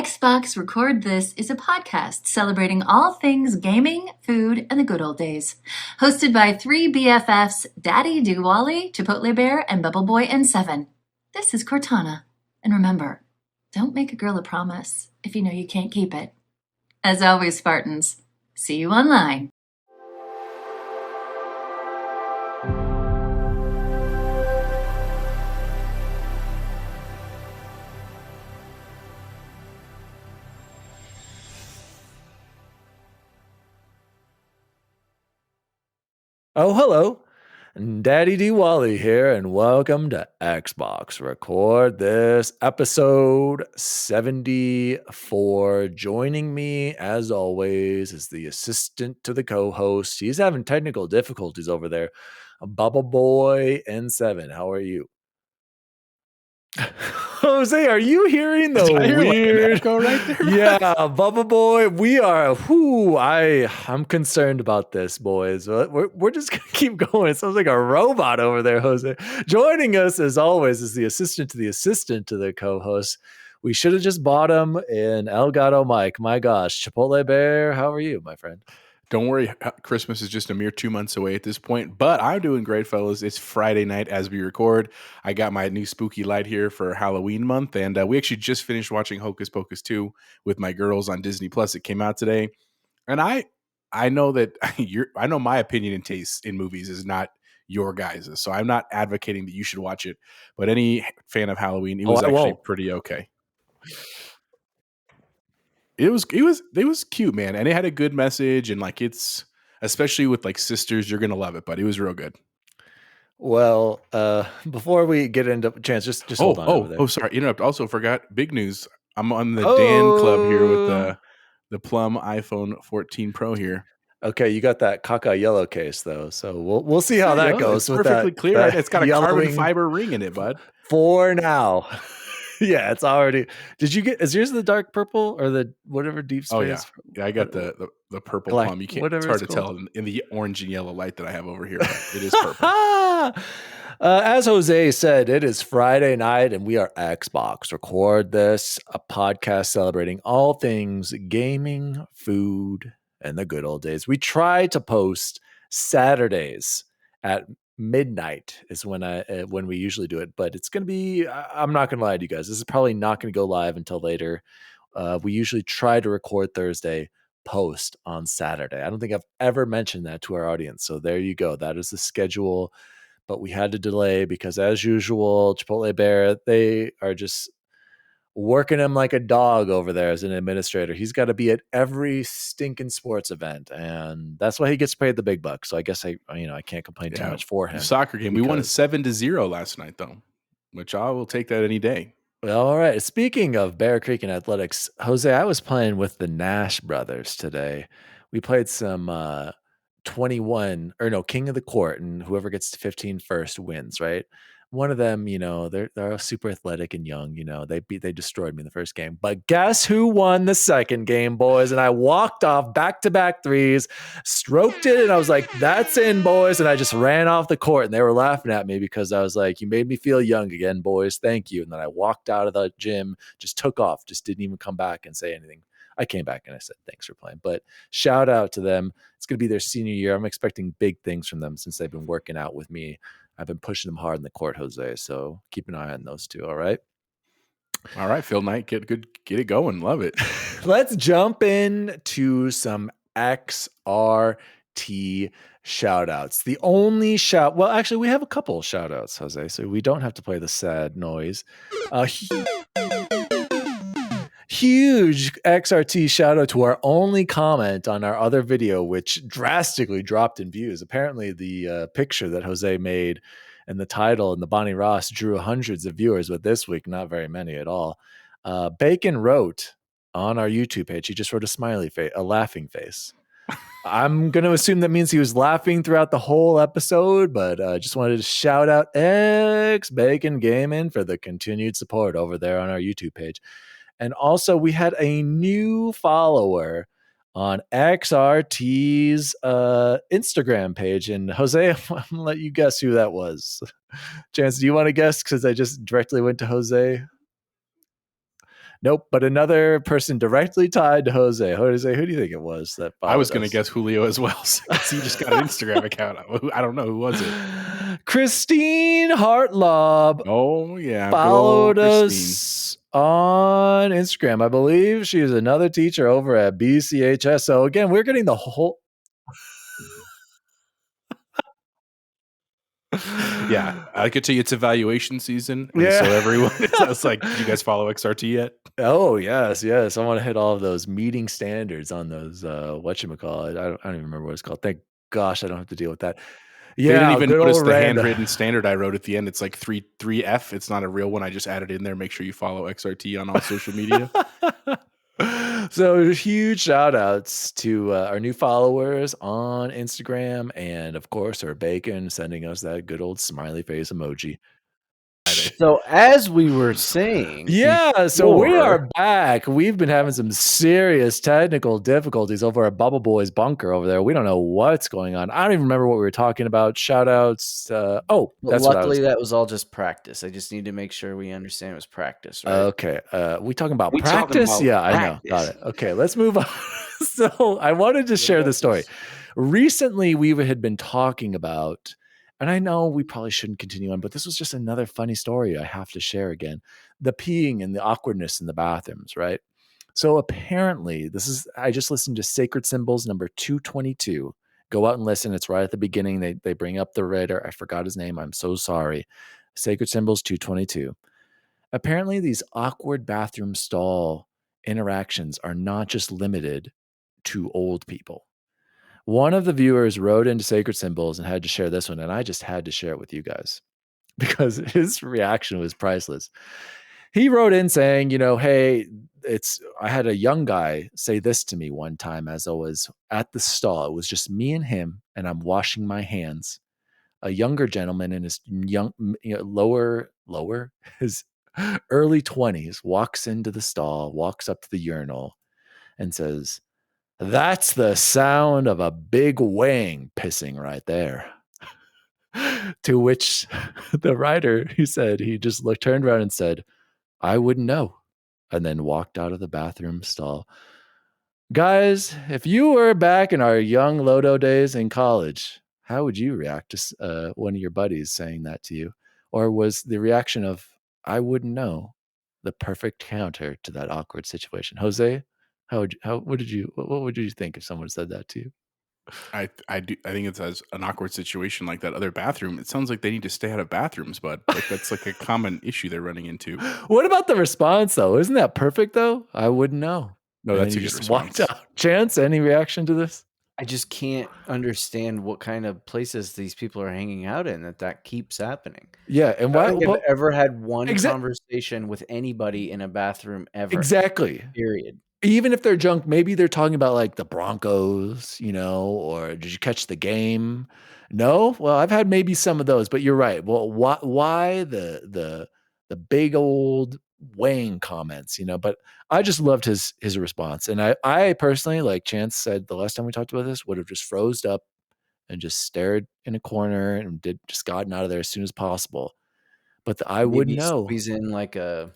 Xbox Record This is a podcast celebrating all things gaming, food, and the good old days. Hosted by three BFFs, Daddy Diwali, Chipotle Bear, and Bubble Boy and Seven. This is Cortana. And remember, don't make a girl a promise if you know you can't keep it. As always, Spartans, see you online. Oh, hello. Daddy Diwali here, and welcome to Xbox Record This, episode 74. Joining me, as always, is the assistant to the co-host. He's having technical difficulties over there. Bubble Boy and Seven. How are you? Jose, are you hearing the weird echo right there? Yeah, Bubba Boy, we are. I'm concerned about this, boys. We're just gonna keep going. It sounds like a robot over there, Jose. Joining us, as always, is the assistant to the co-host. We should have just bought him in Elgato Mike. My gosh, Chipotle Bear, how are you, my friend? Don't worry, Christmas is just a mere 2 months away at this point, but I'm doing great, fellas. It's Friday night as we record. I got my new spooky light here for Halloween month, and we actually just finished watching Hocus Pocus 2 with my girls on Disney Plus. It came out today, and I know that I know my opinion and taste in movies is not your guys', so I'm not advocating that you should watch it. But any fan of Halloween, it was actually pretty okay. It was cute, man, and it had a good message, and like it's especially with like sisters, you're gonna love it. But it was real good. Well, before we get into chance, just hold on over there. Oh, sorry, interrupt. Also, forgot big news. I'm on the Dan Club here with the Plum iPhone 14 Pro here. Okay, you got that caca yellow case though, so we'll see how that goes. It's perfectly clear. Right? It's got a carbon fiber ring in it, bud. For now. Yeah, it's already. Did you get? Is yours the dark purple or the whatever deep space? Oh yeah, I got the purple plum. You can't. It's hard to tell in the orange and yellow light that I have over here. But it is purple. As Jose said, it is Friday night, and we are Xbox Record This, a podcast celebrating all things gaming, food, and the good old days. We try to post Saturdays at midnight is when we usually do it, but it's gonna be, I'm not gonna lie to you guys, this is probably not gonna go live until later. We usually try to record Thursday, post on Saturday. I don't think I've ever mentioned that to our audience, so there you go. That is the schedule, but we had to delay because, as usual, Chipotle Bear, they are just working him like a dog over there as an administrator. He's got to be at every stinking sports event, and that's why he gets paid the big bucks. So I guess I can't complain too much for him. The soccer game, we won 7-0 last night, though, which I will take that any day. Well, all right. Speaking of Bear Creek and athletics, Jose, I was playing with the Nash brothers today. We played some King of the Court, and whoever gets to 15 first wins, right? One of them, they're super athletic and young. They destroyed me in the first game. But guess who won the second game, boys? And I walked off back-to-back threes, stroked it, and I was like, "That's in, boys!" And I just ran off the court, and they were laughing at me because I was like, "You made me feel young again, boys. Thank you." And then I walked out of the gym, just took off, just didn't even come back and say anything. I came back and I said, "Thanks for playing." But shout out to them. It's going to be their senior year. I'm expecting big things from them since they've been working out with me. I've been pushing them hard in the court, Jose. So keep an eye on those two. All right. All right, Phil Knight, get it going. Love it. Let's jump into some XRT shoutouts. The only well, actually, we have a couple shoutouts, Jose. So we don't have to play the sad noise. Huge XRT shout out to our only comment on our other video, which drastically dropped in views. Apparently the picture that Jose made and the title and the Bonnie Ross drew hundreds of viewers, but this week, not very many at all. Bacon wrote on our YouTube page, he just wrote a smiley face, a laughing face. I'm going to assume that means he was laughing throughout the whole episode, but just wanted to shout out X Bacon Gaming for the continued support over there on our YouTube page. And also, we had a new follower on XRT's Instagram page. And Jose, I'm going to let you guess who that was. Chance, do you want to guess? Because I just directly went to Jose. Nope, but another person directly tied to Jose. Jose, who do you think it was that I was followed going to us? guess Julio as well, because he just got an Instagram account. I don't know who was it. Christine Hartlob Oh yeah, good old followed Christine. us on Instagram. I believe she is another teacher over at BCHS. So again, we're getting the whole. Yeah, I could tell you it's evaluation season, and Yeah. so everyone, it's like, did you guys follow XRT yet? Oh yes, yes. I want to hit all of those meeting standards on those whatchamacallit. I don't even remember what it's called. Thank gosh I don't have to deal with that. They didn't Yeah, even good notice old the Randa. handwritten standard I wrote at the end. It's like 3F. It's not a real one. I just added in there. Make sure you follow XRT on all social media. So huge shout outs to our new followers on Instagram, and of course our bacon sending us that good old smiley face emoji. So as we were saying, Yeah, so we before, are back. We've been having some serious technical difficulties over at Bubble Boy's bunker over there. We don't know what's going on. I don't even remember what we were talking about. Shout outs. but That's what I luckily was. that was all just practice. I just need to make sure we understand it was practice, right? Okay. We talking about We talking practice? about Yeah, I know. Got practice. it. Okay, let's move on. So I wanted to share the story. Recently, we had been talking about, and I know we probably shouldn't continue on, but this was just another funny story I have to share again. The peeing and the awkwardness in the bathrooms, right? So apparently, I just listened to Sacred Symbols number 222. Go out and listen. It's right at the beginning. They bring up the writer. I forgot his name. I'm so sorry. Sacred Symbols 222. Apparently, these awkward bathroom stall interactions are not just limited to old people. One of the viewers wrote into Sacred Symbols and had to share this one, and I just had to share it with you guys because his reaction was priceless. He wrote in saying, hey, I had a young guy say this to me one time as I was at the stall. It was just me and him, and I'm washing my hands. A younger gentleman in his his early 20s walks into the stall, walks up to the urinal, and says, "That's the sound of a big wang pissing right there." To which the writer, he just turned around and said, "I wouldn't know," and then walked out of the bathroom stall. Guys, if you were back in our young Lodo days in college, how would you react to one of your buddies saying that to you? Or was the reaction of, "I wouldn't know," the perfect counter to that awkward situation? Jose, what would you think if someone said that to you? I think it's as an awkward situation like that other bathroom. It sounds like they need to stay out of bathrooms, bud. Like that's like a common issue they're running into. What about the response though? Isn't that perfect though? I wouldn't know. No, And then that's a you good just walked response. out. Chance, any reaction to this? I just can't understand what kind of places these people are hanging out in that keeps happening. Yeah, and I why? don't think Well, I've ever had one exa- conversation with anybody in a bathroom ever. exactly. Period. Even if they're junk, maybe they're talking about like the Broncos, or did you catch the game? No? Well, I've had maybe some of those, but you're right. Well, why the big old Wayne comments, but I just loved his response. And I personally, like Chance said the last time we talked about this, would have just froze up and just stared in a corner and just gotten out of there as soon as possible. But I wouldn't Maybe know. squeeze in like a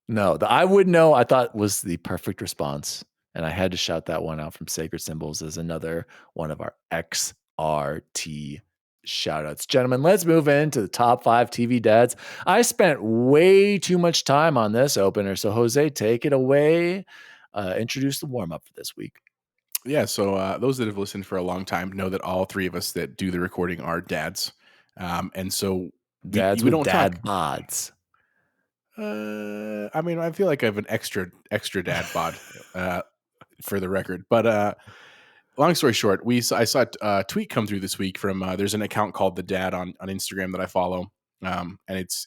No, the I would know I thought was the perfect response. And I had to shout that one out from Sacred Symbols as another one of our XRT shout outs. Gentlemen, let's move into the top 5 TV dads. I spent way too much time on this opener. So, Jose, take it away. Introduce the warm up for this week. Yeah, so those that have listened for a long time know that all three of us that do the recording are dads. And so Dads we with don't dad talk. bods. I mean, I feel like I have an extra dad bod for the record. But long story short, I saw a tweet come through this week from there's an account called The Dad on Instagram that I follow. And it's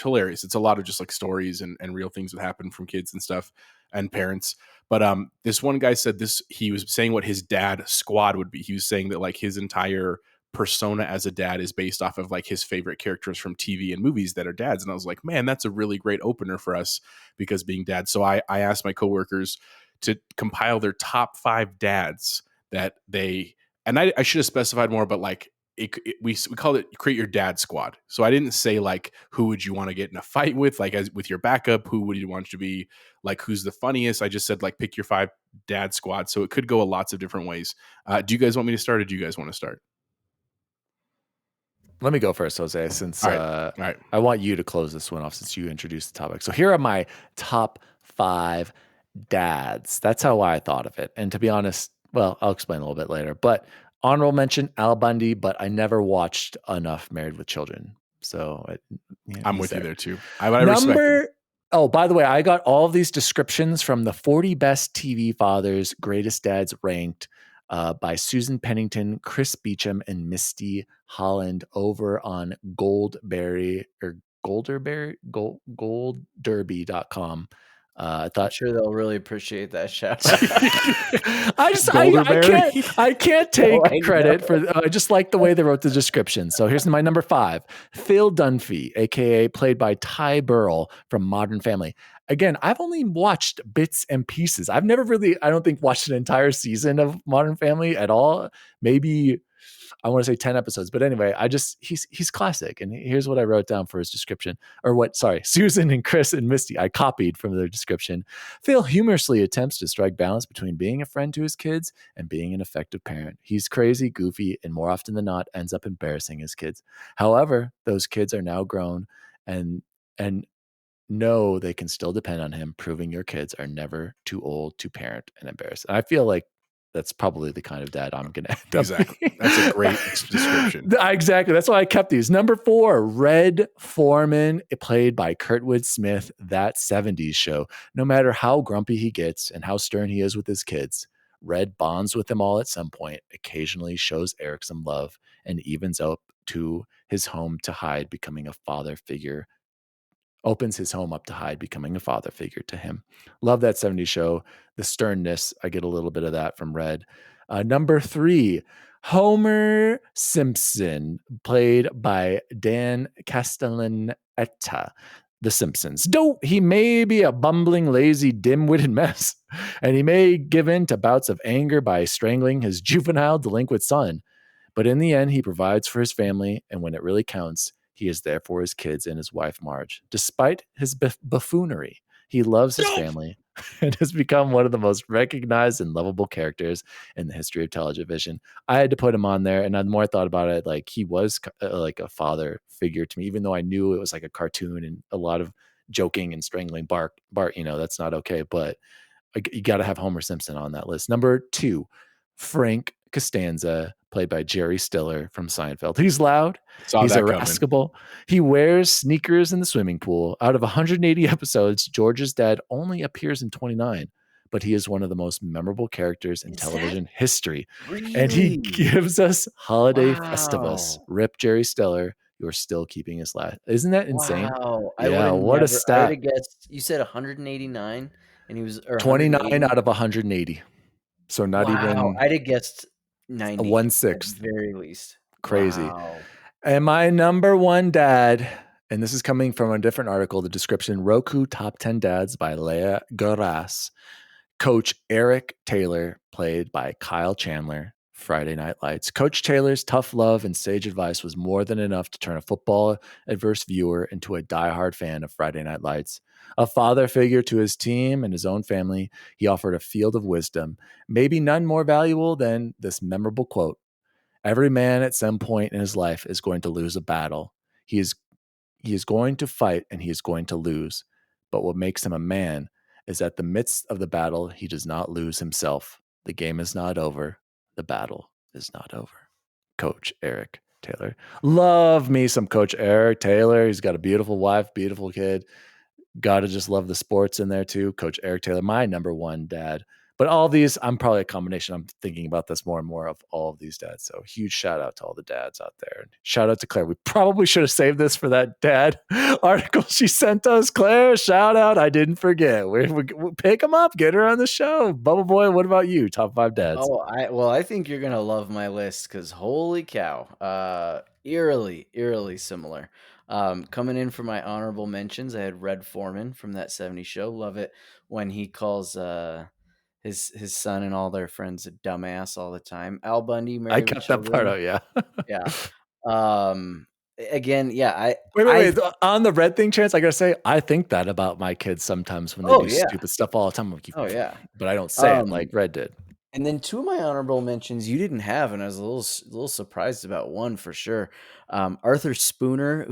hilarious. It's a lot of just like stories and real things that happen from kids and stuff and parents. But this one guy said he was saying what his dad squad would be. He was saying that like his entire persona as a dad is based off of like his favorite characters from TV and movies that are dads. And I was like, man, that's a really great opener for us because being dads. So I asked my coworkers to compile their top 5 dads that they, and I should have specified more, but like we called it create your dad squad. So I didn't say like who would you want to get in a fight with, like as with your backup, who would you want to be, like who's the funniest. I just said like pick your 5 dad squad. So it could go lots of different ways. Do you guys want me to start, or do you guys want to start? Let me go first, Jose, since All right. I want you to close this one off since you introduced the topic. So here are my top 5 dads. That's how I thought of it. And to be honest, well, I'll explain a little bit later. But honorable mention, Al Bundy, but I never watched enough Married with Children. So I'm with you there too. I respect him. Oh, by the way, I got all of these descriptions from the 40 best TV fathers, greatest dads ranked by Susan Pennington, Chris Beecham, and Misty Holland over on goldderby.com. I thought, I'm sure they'll really appreciate that shout. I can't take I credit know. for. I just like the way they wrote the description. So here's my number 5, Phil Dunphy, aka played by Ty Burrell from Modern Family. Again, I've only watched bits and pieces. I've never really, I don't think, watched an entire season of Modern Family at all. Maybe I want to say 10 episodes, but anyway, he's classic. And here's what I wrote down for his description, Susan and Chris and Misty, I copied from their description. Phil humorously attempts to strike balance between being a friend to his kids and being an effective parent. He's crazy, goofy, and more often than not ends up embarrassing his kids. However, those kids are now grown and know they can still depend on him, proving your kids are never too old to parent and embarrass. And I feel like that's probably the kind of dad I'm going to end Exactly. up being. That's a great description. Exactly. That's why I kept these. Number 4, Red Foreman, played by Kurtwood Smith, That 70s Show. No matter how grumpy he gets and how stern he is with his kids, Red bonds with them all at some point, occasionally shows Eric some love, and evens up to his home to hide, becoming a father figure. Opens his home up to hide, becoming a father figure to him. Love That 70s Show. The sternness, I get a little bit of that from Red. Number 3, Homer Simpson, played by Dan Castellaneta. The Simpsons. Though he may be a bumbling, lazy, dim-witted mess, and he may give in to bouts of anger by strangling his juvenile delinquent son. But in the end, he provides for his family, and when it really counts, he is there for his kids and his wife, Marge. Despite his buffoonery, he loves his family and has become one of the most recognized and lovable characters in the history of television. I had to put him on there, and the more I thought about it, like he was like a father figure to me, even though I knew it was like a cartoon and a lot of joking and strangling Bart, that's not okay, but you got to have Homer Simpson on that list. Number 2, Frank Costanza, played by Jerry Stiller from Seinfeld. He's loud. He's irascible. He wears sneakers in the swimming pool. Out of 180 episodes, George's dad only appears in 29, but he is one of the most memorable characters in television history. Really? And he gives us holiday Festivus. Rip Jerry Stiller. You're still keeping his last. Isn't that insane? Wow. Yeah, what a stat. I would have guessed, you said 189 and he was 29 out of 180. So not even. I'd have guessed 90. 1/6 at the very least. Crazy. Wow. And my number 1 dad, and this is coming from a different article, the description, Roku Top 10 Dads by Leah Garas. Coach Eric Taylor, played by Kyle Chandler, Friday Night Lights. Coach Taylor's tough love and sage advice was more than enough to turn a football adverse viewer into a diehard fan of Friday Night Lights. A father figure to his team and his own family, he offered a field of wisdom, maybe none more valuable than this memorable quote: "Every man at some point in his life is going to lose a battle. He is going to fight and he is going to lose. But what makes him a man is that the midst of the battle, he does not lose himself. The game is not over. The battle is not over." Coach Eric Taylor. Love me some Coach Eric Taylor. He's got a beautiful wife, beautiful kid. Gotta just love the sports in there too. Coach Eric Taylor, my number 1 dad. But all these, I'm probably a combination. I'm thinking about this more and more of all of these dads. So huge shout out to all the dads out there. Shout out to Claire. We probably should have saved this for that dad article she sent us. Claire, shout out. I didn't forget. We pick them up. Get her on the show. Bubble Boy, what about you? Top 5 dads. Oh, I think you're going to love my list because holy cow. Eerily similar. Coming in for my honorable mentions, I had Red Foreman from That 70s Show. Love it when he calls his son and all their friends a dumbass all the time. Al Bundy, I Married with cut that part Children. out. Yeah. Yeah. Again, yeah. Wait. On the red thing, Chance, I gotta say, I think that about my kids sometimes when they do stupid stuff all the time. I'm like, Oh yeah. But I don't say it like Red did. And then two of my honorable mentions you didn't have, and I was a little surprised about one for sure. Arthur Spooner,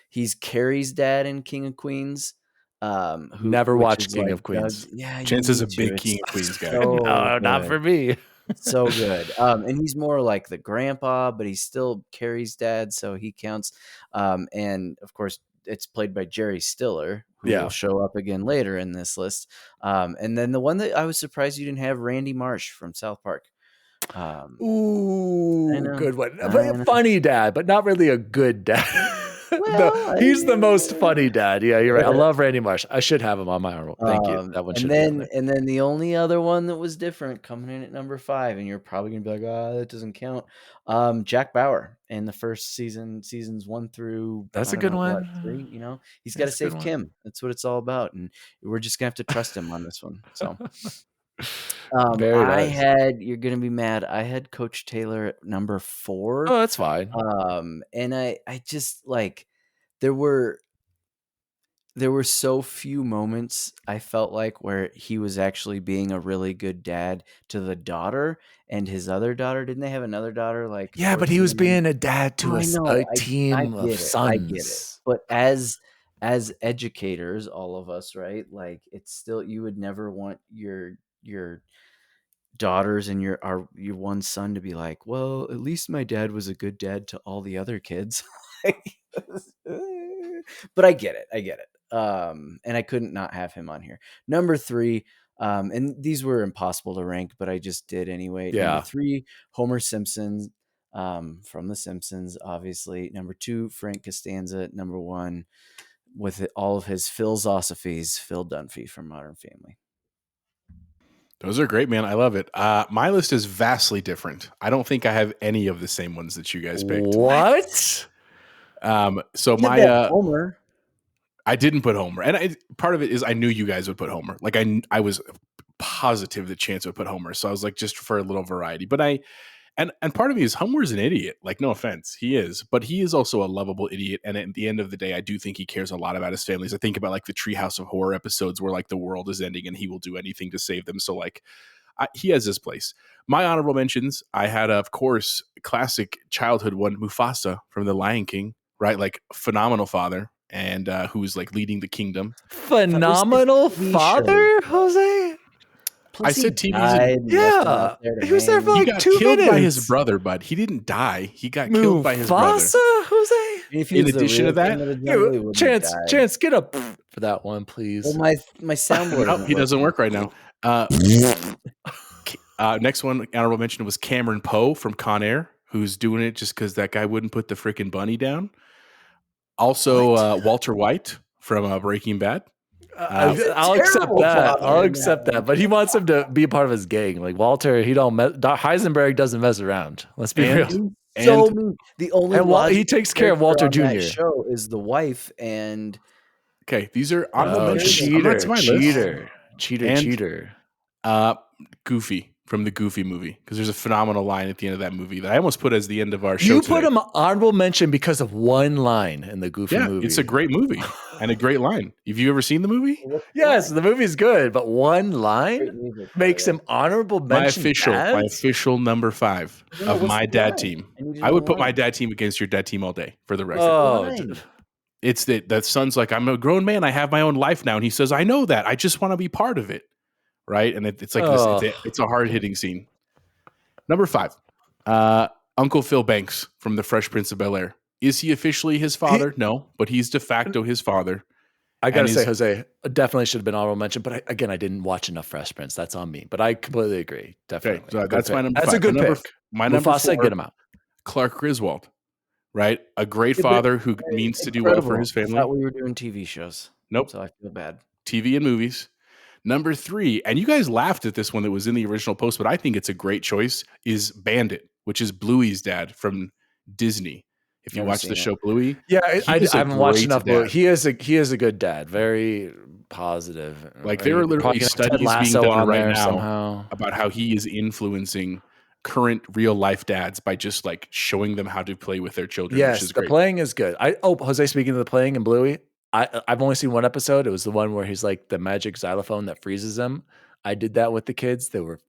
he's Carrie's dad in King of Queens. Never watched King of Queens. Yeah, Chance is a big King of Queens guy. No, not for me. So good. And he's more like the grandpa, but he's still Carrie's dad, so he counts. And of course, it's played by Jerry Stiller, who will show up again later in this list. And then the one that I was surprised you didn't have, Randy Marsh from South Park. Ooh, good one. But funny dad, but not really a good dad. Well, he's the most funny dad. Yeah, you're right. I love Randy Marsh. I should have him on my own. Thank you. That one should be on there. And then the only other one that was different coming in at number 5, and you're probably gonna be like, that doesn't count. Jack Bauer in the first seasons 1 through that's a good one. 3, he's got to save Kim. That's what it's all about, and we're just gonna have to trust him on this one. So. You're gonna be mad. I had Coach Taylor at number 4. Oh, that's fine. And I just like there were so few moments I felt like where he was actually being a really good dad to the daughter and his other daughter. Didn't they have another daughter? Like, yeah, but he was being a dad to a team of sons. I get it. But as educators, all of us, right? Like, it's still, you would never want your daughters and your one son to be like, well, at least my dad was a good dad to all the other kids. But I get it. And I couldn't not have him on here. Number 3, and these were impossible to rank, but I just did anyway. Yeah. Number 3, Homer Simpson, from The Simpsons, obviously. Number 2, Frank Costanza. Number 1, with all of his philosophies, Phil Dunphy from Modern Family. Those are great, man. I love it. My list is vastly different. I don't think I have any of the same ones that you guys picked. What? So Homer. I didn't put Homer, and part of it is I knew you guys would put Homer. Like I was positive that Chance would put Homer, so I was like, just for a little variety. But and part of me is Homer's an idiot. Like, no offense, he is, but he is also a lovable idiot. And at the end of the day, I do think he cares a lot about his families. I think about like the Treehouse of Horror episodes where like the world is ending and he will do anything to save them. So like, he has his place. My honorable mentions, I had, of course, classic childhood one, Mufasa from The Lion King, right? Like, phenomenal father, and who's like leading the kingdom. Phenomenal father, Jose? I said TV. Yeah, he was there for like 2 minutes. He got killed by his brother, bud. He didn't die. He got killed by his brother. Jose? In addition to that, Chance, get up for that one, please. Well, my soundboard. No, he doesn't work right now. Next one, honorable mention, was Cameron Poe from Con Air, who's doing it just because that guy wouldn't put the freaking bunny down. Also, Walter White from Breaking Bad. I'll accept that. I'll accept that. But he wants him to be a part of his gang. Like Walter, Heisenberg doesn't mess around. Let's be real. The only he takes care of Walter Jr. That show is the wife, and okay, these are honorable mentions. Cheater. Goofy from the Goofy movie, because there's a phenomenal line at the end of that movie that I almost put as the end of our show. You put him honorable mention because of one line in the Goofy movie. It's a great movie and a great line. Have you ever seen the movie? Yes, the movie's good, but one line makes him honorable mention. My official number 5 of my dad team. I would put my dad team against your dad team all day, for the record. Oh, it's that son's like, I'm a grown man. I have my own life now, and he says, I know that. I just want to be part of it. Right, and it's like this. It's a hard hitting scene. Number 5, Uncle Phil Banks from The Fresh Prince of Bel-Air. Is he officially his father? No, but he's de facto his father. I gotta say, Jose, definitely should have been honorable mention. But I didn't watch enough Fresh Prince. That's on me. But I completely agree. Definitely, so that's my number. That's 5. a good pick. My number 4, get him out. Clark Griswold, right? A great father who means to do well for his family. I thought we were doing TV shows. Nope. So I feel bad. TV and movies. Number 3, and you guys laughed at this one that was in the original post, but I think it's a great choice, is Bandit, which is Bluey's dad from Disney. If you watch the show Bluey. Yeah, I haven't watched enough Bluey. He is a good dad. Very positive. Like there are literally studies being done right now somehow about how he is influencing current real life dads by just like showing them how to play with their children, which is the great. playing is good. Jose, speaking of the playing in Bluey, I've only seen one episode. It was the one where he's like the magic xylophone that freezes him. I did that with the kids. They were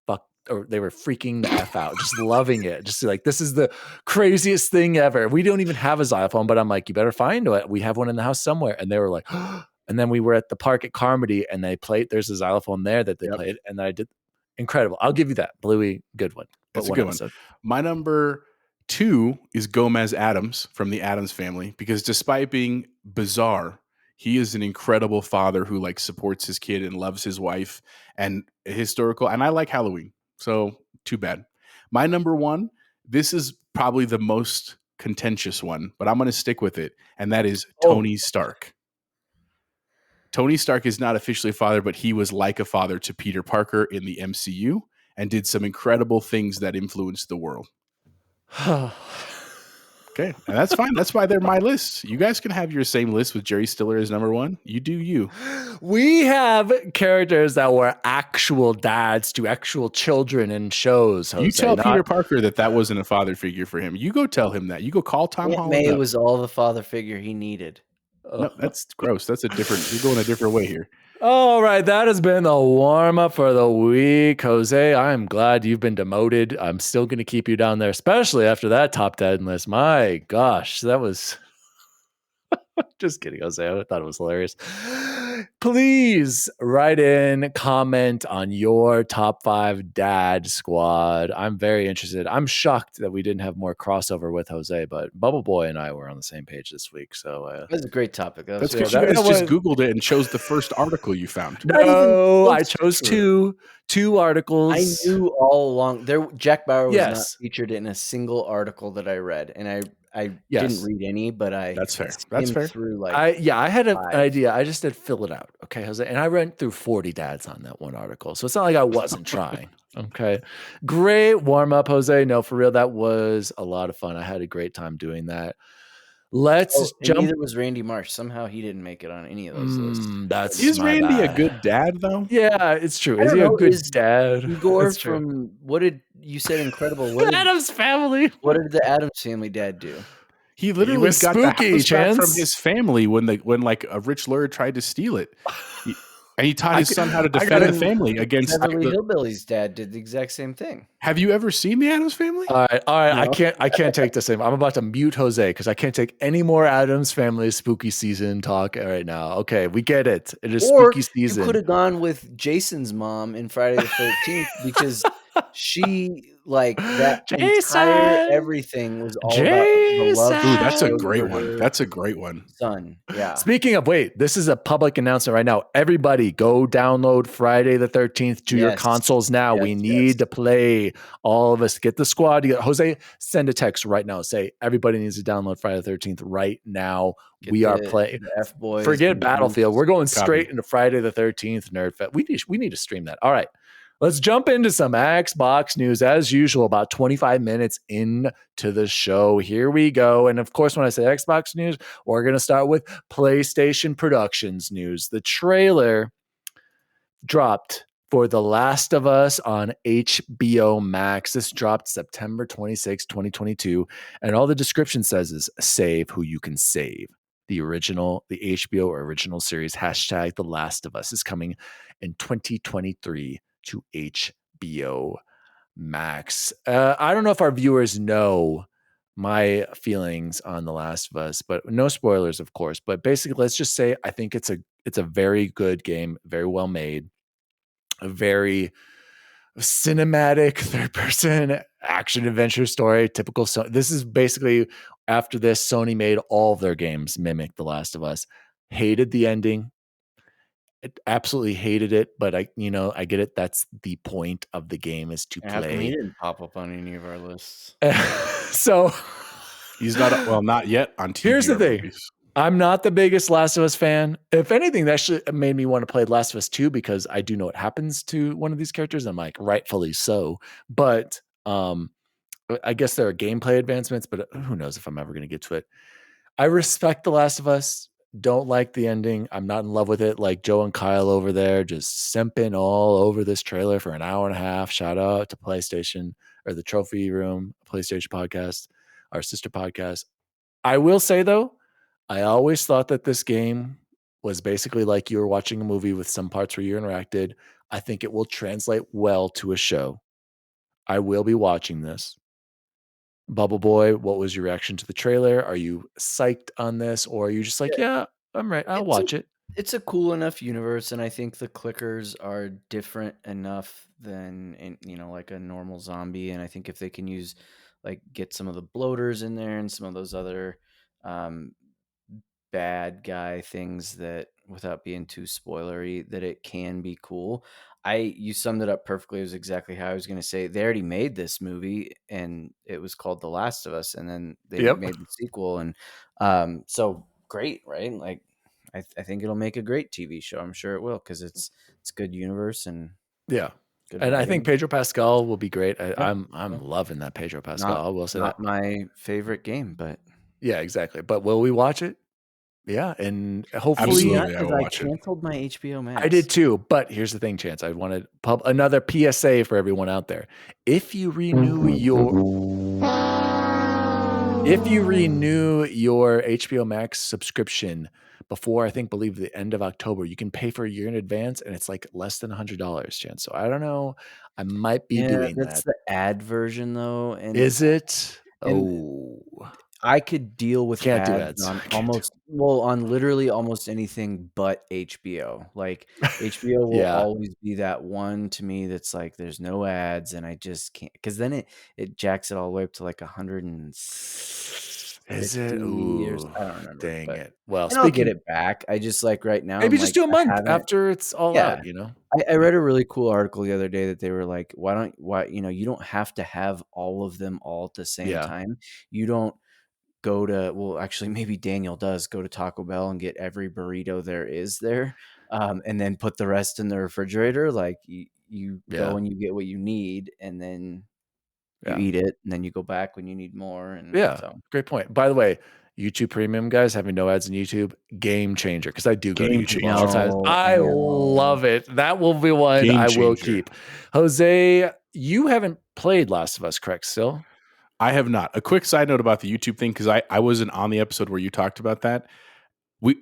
freaking the F out, just loving it. Just like, this is the craziest thing ever. We don't even have a xylophone, but I'm like, you better find it. We have one in the house somewhere. And they were like, and then we were at the park at Carmody and they played, there's a xylophone there that they played. And I did incredible. I'll give you that. Bluey, good one. That's a good one. My number 2 is Gomez Addams from the Addams Family, because despite being bizarre, he is an incredible father who like supports his kid and loves his wife and historical. And I like Halloween. So too bad. My number 1, this is probably the most contentious one, but I'm going to stick with it. And that is Tony Stark. Tony Stark is not officially a father, but he was like a father to Peter Parker in the MCU and did some incredible things that influenced the world. Okay, and that's fine. That's why they're my list. You guys can have your same list with Jerry Stiller as number 1. You do you. We have characters that were actual dads to actual children in shows. Jose, you tell Peter Parker that wasn't a father figure for him. You go tell him that. You go call Tom Holland. May was all the father figure he needed. No, that's gross. That's you're going a different way here. All right, that has been the warm-up for the week. Jose, I'm glad you've been demoted. I'm still going to keep you down there, especially after that top 10 list. My gosh, that was... Just kidding, Jose. I thought it was hilarious. Please write in, comment on your top 5 dad squad. I'm very interested. I'm shocked that we didn't have more crossover with Jose, but Bubble Boy and I were on the same page this week. So that's a great topic. That's because you guys just Googled it and chose the first article you found. No, I chose two articles. I knew all along. Jack Bauer was not featured in a single article that I read, and I didn't read any, but that's fair. That's fair. Through I had an idea. I just did fill it out. Okay, Jose. And I went through 40 dads on that one article. So it's not like I wasn't trying. Okay. Great warm up, Jose. No, for real. That was a lot of fun. I had a great time doing that. Let's jump. Neither was Randy Marsh. Somehow he didn't make it on any of those lists. Is Randy a good dad though? Yeah, it's true. Is he a good dad? Igor from what did you said? Incredible. What Addams Family. What did the Addams Family dad do? He literally got the house back from his family when like a rich lawyer tried to steal it. And he taught his son how to defend the family against Beverly Hillbillies' dad did the exact same thing. Have you ever seen the Addams Family? All right. No. I can't take the same. I'm about to mute Jose because I can't take any more Addams Family spooky season talk right now. Okay, we get it. It is spooky season. You could have gone with Jason's mom in Friday the 13th because she that entire everything was all about the love. Ooh, that's a great one. That's a great one. Son, yeah. Speaking of, this is a public announcement right now. Everybody go download Friday the 13th to your consoles now. We need to play. All of us get the squad. Jose, send a text right now. Say everybody needs to download Friday the 13th right now. We are playing. F-Boys. Forget Battlefield. We're going straight into Friday the 13th Nerd Fest. We need to stream that. All right. Let's jump into some Xbox news as usual, about 25 minutes into the show. Here we go. And of course, when I say Xbox news, we're going to start with PlayStation Productions news. The trailer dropped for The Last of Us on HBO Max. This dropped September 26, 2022. And all the description says is save who you can save. The HBO original series, hashtag The Last of Us, is coming in 2023 to HBO Max. I don't know if our viewers know my feelings on The Last of Us, but no spoilers, of course. But basically, let's just say I think it's a very good game, very well made, a very cinematic third-person action adventure story. Typical. This is basically after this, Sony made all of their games mimic The Last of Us. Hated the ending. Absolutely hated it, but I get it. That's the point of the game, is to play. He didn't pop up on any of our lists. So he's not yet on TV. Here's the thing. I'm not the biggest Last of Us fan. If anything, that actually made me want to play Last of Us 2 because I do know what happens to one of these characters. I'm like, rightfully so. But I guess there are gameplay advancements, but who knows if I'm ever going to get to it. I respect The Last of Us. Don't like the ending. I'm not in love with it. Like Joe and Kyle over there, just simping all over this trailer for an hour and a half. Shout out to PlayStation or the Trophy Room PlayStation podcast, our sister podcast. I will say though, I always thought that this game was basically like you were watching a movie with some parts where you interacted. I think it will translate well to a show. I will be watching this. Bubble Boy, what was your reaction to the trailer? Are you psyched on this, or are you just like, yeah, I'm right, I'll It's a watch it? it's a cool enough universe, and I think the clickers are different enough than like a normal zombie. And I think if they can use get some of the bloaters in there and some of those other um, bad guy things that without being too spoilery, that it can be cool. You summed it up perfectly. It was exactly how I was going to say. They already made this movie and it was called The Last of Us, and then they Yep. made the sequel. And so great, right? Like I think it'll make a great TV show. I'm sure it will, because it's good universe and Yeah. good And I think writing. Pedro Pascal will be great. Yeah, I'm yeah. loving that Pedro Pascal. I will say Not that. my favorite game, but Yeah, exactly. But will we watch it? Yeah, and hopefully Absolutely, I because will I watch it. canceled my HBO Max. I did too. But here's the thing, Chance. I wanted another PSA for everyone out there. If you renew your HBO Max subscription before believe the end of October, you can pay for a year in advance, and it's like less than $100, Chance. So I don't know. I might be doing that's that. the ad version though, and Is it? and Oh, I could deal with can't do ads ads. on Can't do. on literally almost anything but HBO. Like HBO will Yeah. always be that one to me that's like there's no ads, and I just can't, because then it jacks it all the way up to like 160 Is it? years. Ooh, I don't remember, dang but it. Well, and I'll get speaking, it back. I just like right now maybe I'm just like do a I month haven't. after it's all Yeah. out, you know? I read a really cool article the other day that they were like, why, you don't have to have all of them all at the same Yeah. time. You don't go to, well, actually, maybe Daniel does go to Taco Bell and get every burrito there is there, and then put the rest in the refrigerator. Like you Yeah. go and you get what you need, and then you Yeah. eat it, and then you go back when you need more. And Yeah. so Great point. By the way, YouTube Premium, guys, having no ads in YouTube, game changer. Because I do go to Game YouTube all the changer. time. no, I I know. love it. That will be one Game I will changer. keep. Jose, you haven't played Last of Us, correct? Still? I have not. A quick side note about the YouTube thing, because I wasn't on the episode where you talked about that.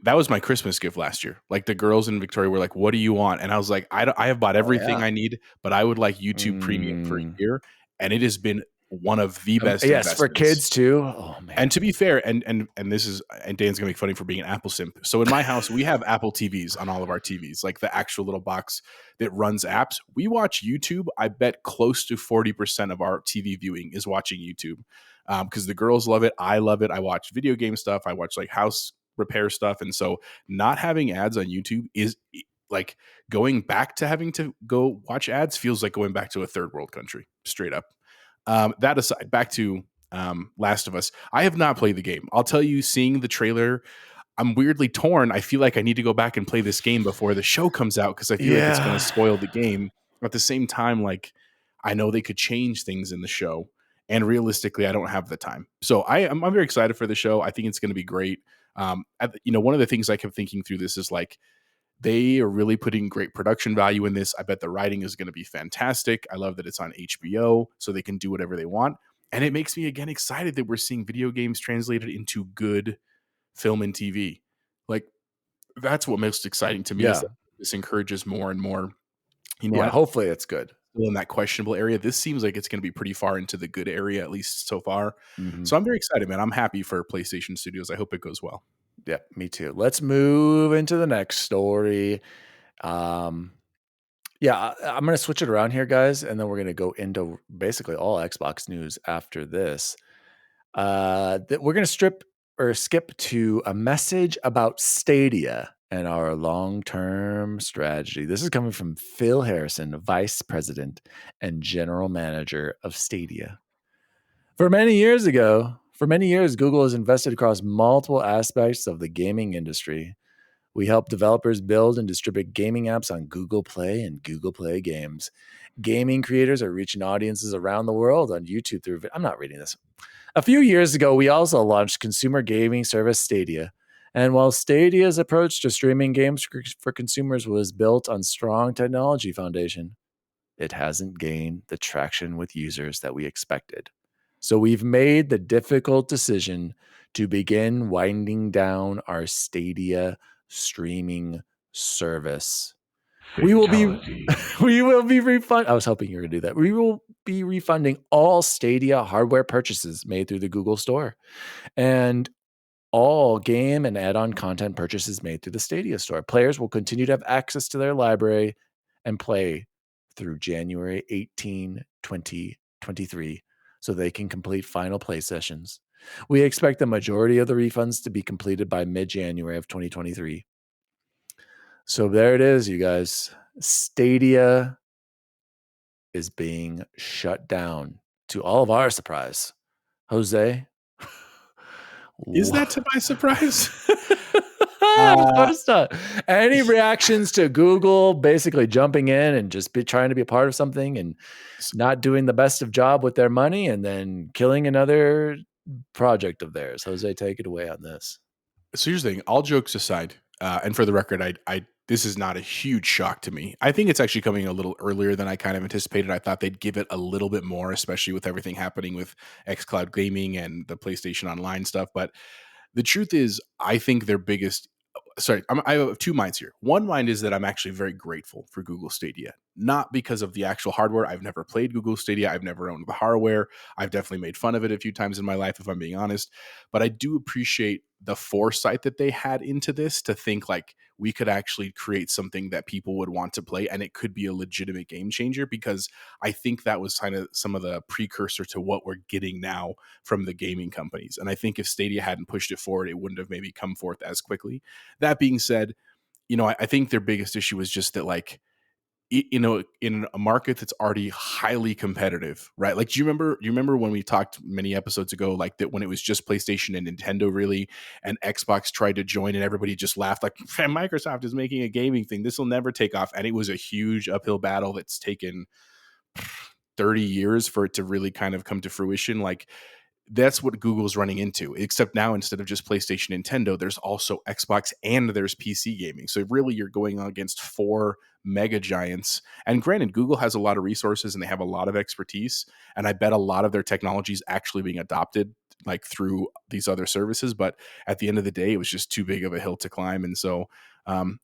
That was my Christmas gift last year. Like the girls in Victoria were like, "What do you want?" And I was like, I have bought Oh everything yeah. I need, but I would like YouTube Premium for a year." And it has been one of the best Yes, for investments. kids too. Oh man. And to be fair, and this is, and Dan's gonna make funny for being an Apple simp. So in my house, we have Apple TVs on all of our TVs, like the actual little box that runs apps. We watch YouTube. I bet close to 40% of our TV viewing is watching YouTube, because the girls love it. I love it. I watch video game stuff. I watch like house repair stuff, and so not having ads on YouTube is like going back to having to go watch ads feels like going back to a third world country, straight up. That aside, back to Last of Us. I have not played the game. I'll tell you, seeing the trailer, I'm weirdly torn. I feel like I need to go back and play this game before the show comes out, because I feel like it's going to Yeah. spoil the game. At the same time, like I know they could change things in the show, and realistically, I don't have the time. So I'm very excited for the show. I think it's going to be great. One of the things I kept thinking through this is like they are really putting great production value in this. I bet the writing is going to be fantastic. I love that it's on HBO, so they can do whatever they want. And it makes me again excited that we're seeing video games translated into good film and TV. Like that's what most exciting to me, is Yeah. that this encourages more and more. Yeah. Hopefully it's good. Still in that questionable area. This seems like it's going to be pretty far into the good area, at least so far. Mhm. So I'm very excited, man. I'm happy for PlayStation Studios. I hope it goes well. Yeah, me too. Let's move into the next story. I'm going to switch it around here, guys, and then we're going to go into basically all Xbox news after this. We're going to skip to a message about Stadia and our long-term strategy. This is coming from Phil Harrison, Vice President and General Manager of Stadia. For many years, Google has invested across multiple aspects of the gaming industry. We help developers build and distribute gaming apps on Google Play and Google Play Games. Gaming creators are reaching audiences around the world on YouTube through... I'm not reading this. A few years ago, we also launched consumer gaming service Stadia. And while Stadia's approach to streaming games for consumers was built on strong technology foundation, it hasn't gained the traction with users that we expected. So we've made the difficult decision to begin winding down our Stadia streaming service. We will be refund. I was hoping you were going to do that. We will be refunding all Stadia hardware purchases made through the Google Store and all game and add-on content purchases made through the Stadia Store. Players will continue to have access to their library and play through January 18, 2023, so they can complete final play sessions. We expect the majority of the refunds to be completed by mid-January of 2023. So there it is, you guys. Stadia is being shut down to all of our surprise. Jose? Is that to my surprise? Of course not. Any reactions to Google basically jumping in and just trying to be a part of something and not doing the best of job with their money and then killing another project of theirs? Jose, take it away on this. So here's the thing, all jokes aside, and for the record, I this is not a huge shock to me. I think it's actually coming a little earlier than I kind of anticipated. I thought they'd give it a little bit more, especially with everything happening with xCloud gaming and the PlayStation Online stuff. But the truth is, I think their biggest I have two minds here. One mind is that I'm actually very grateful for Google Stadia, not because of the actual hardware. I've never played Google Stadia. I've never owned the hardware. I've definitely made fun of it a few times in my life, if I'm being honest. But I do appreciate the foresight that they had into this to think like we could actually create something that people would want to play and it could be a legitimate game changer, because I think that was kind of some of the precursor to what we're getting now from the gaming companies. And I think if Stadia hadn't pushed it forward, it wouldn't have maybe come forth as quickly. That being said, I think their biggest issue was just that, like, in a market that's already highly competitive, right? Like, do you remember when we talked many episodes ago, like that when it was just PlayStation and Nintendo really, and Xbox tried to join and everybody just laughed like, Microsoft is making a gaming thing. This will never take off. And it was a huge uphill battle that's taken 30 years for it to really kind of come to fruition. Like, that's what Google's running into, except now instead of just PlayStation, Nintendo, there's also Xbox and there's PC gaming. So really you're going against four mega giants. And granted, Google has a lot of resources and they have a lot of expertise. And I bet a lot of their technology is actually being adopted like through these other services. But at the end of the day, it was just too big of a hill to climb. And so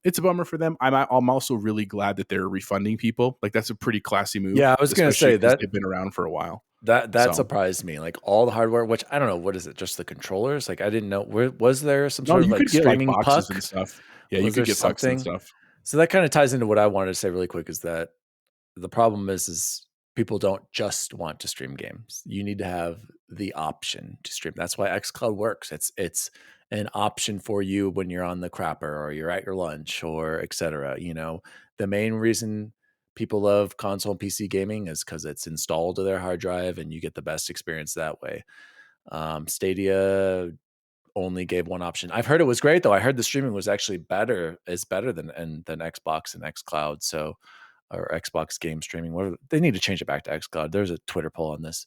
it's a bummer for them. I'm also really glad that they're refunding people. Like, that's a pretty classy move. Yeah, I was going to say that they've been around for a while. That surprised me. Like, all the hardware, which I don't know, what is it? Just the controllers? Like, I didn't know. Was there some sort of like streaming get, like, puck and stuff? Yeah, you Was could there get pucks and something? stuff. So that kind of ties into what I wanted to say really quick, is that the problem is people don't just want to stream games. You need to have the option to stream. That's why xCloud works. It's an option for you when you're on the crapper or you're at your lunch or etc. The main reason people love console and PC gaming is because it's installed to their hard drive and you get the best experience that way. Stadia only gave one option. I've heard it was great though. I heard the streaming was actually better than Xbox and xCloud. So, or Xbox game streaming. Whatever. They need to change it back to xCloud. There's a Twitter poll on this.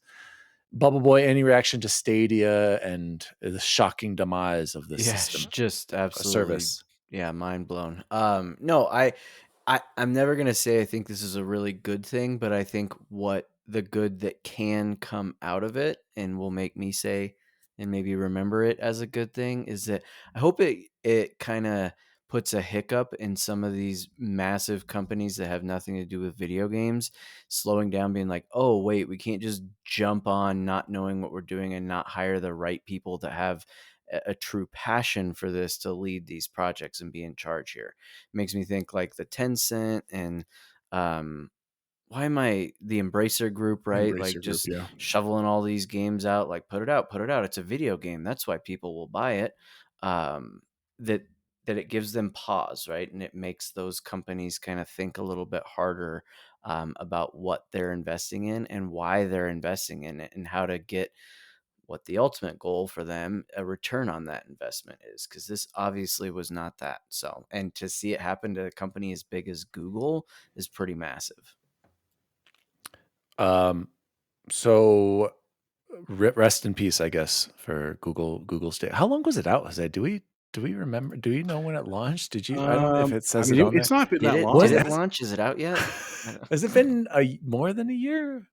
Bubble Boy, any reaction to Stadia and the shocking demise of this system? Just absolutely service. Yeah, mind blown. No, I'm never gonna say I think this is a really good thing, but I think what the good that can come out of it and will make me say and maybe remember it as a good thing is that I hope it kind of puts a hiccup in some of these massive companies that have nothing to do with video games slowing down, being like, oh wait, we can't just jump on not knowing what we're doing and not hire the right people that have a true passion for this to lead these projects and be in charge here. It makes me think like the Tencent and why am I the Embracer Group, right? Embracer Like Group, just yeah. shoveling all these games out, like put it out. It's a video game. That's why people will buy it. That it gives them pause, right? And it makes those companies kind of think a little bit harder about what they're investing in and why they're investing in it and how to get what the ultimate goal for them, a return on that investment is, because this obviously was not that. So, and to see it happen to a company as big as Google is pretty massive. So rest in peace, I guess, for Google Stadia. How long was it out? Do we remember? Do you know when it launched? Did you? I don't know if it I says it mean, on there. it's not been Did that it? long. Did Was it it? launch? Is it out yet? Has it been more than a year?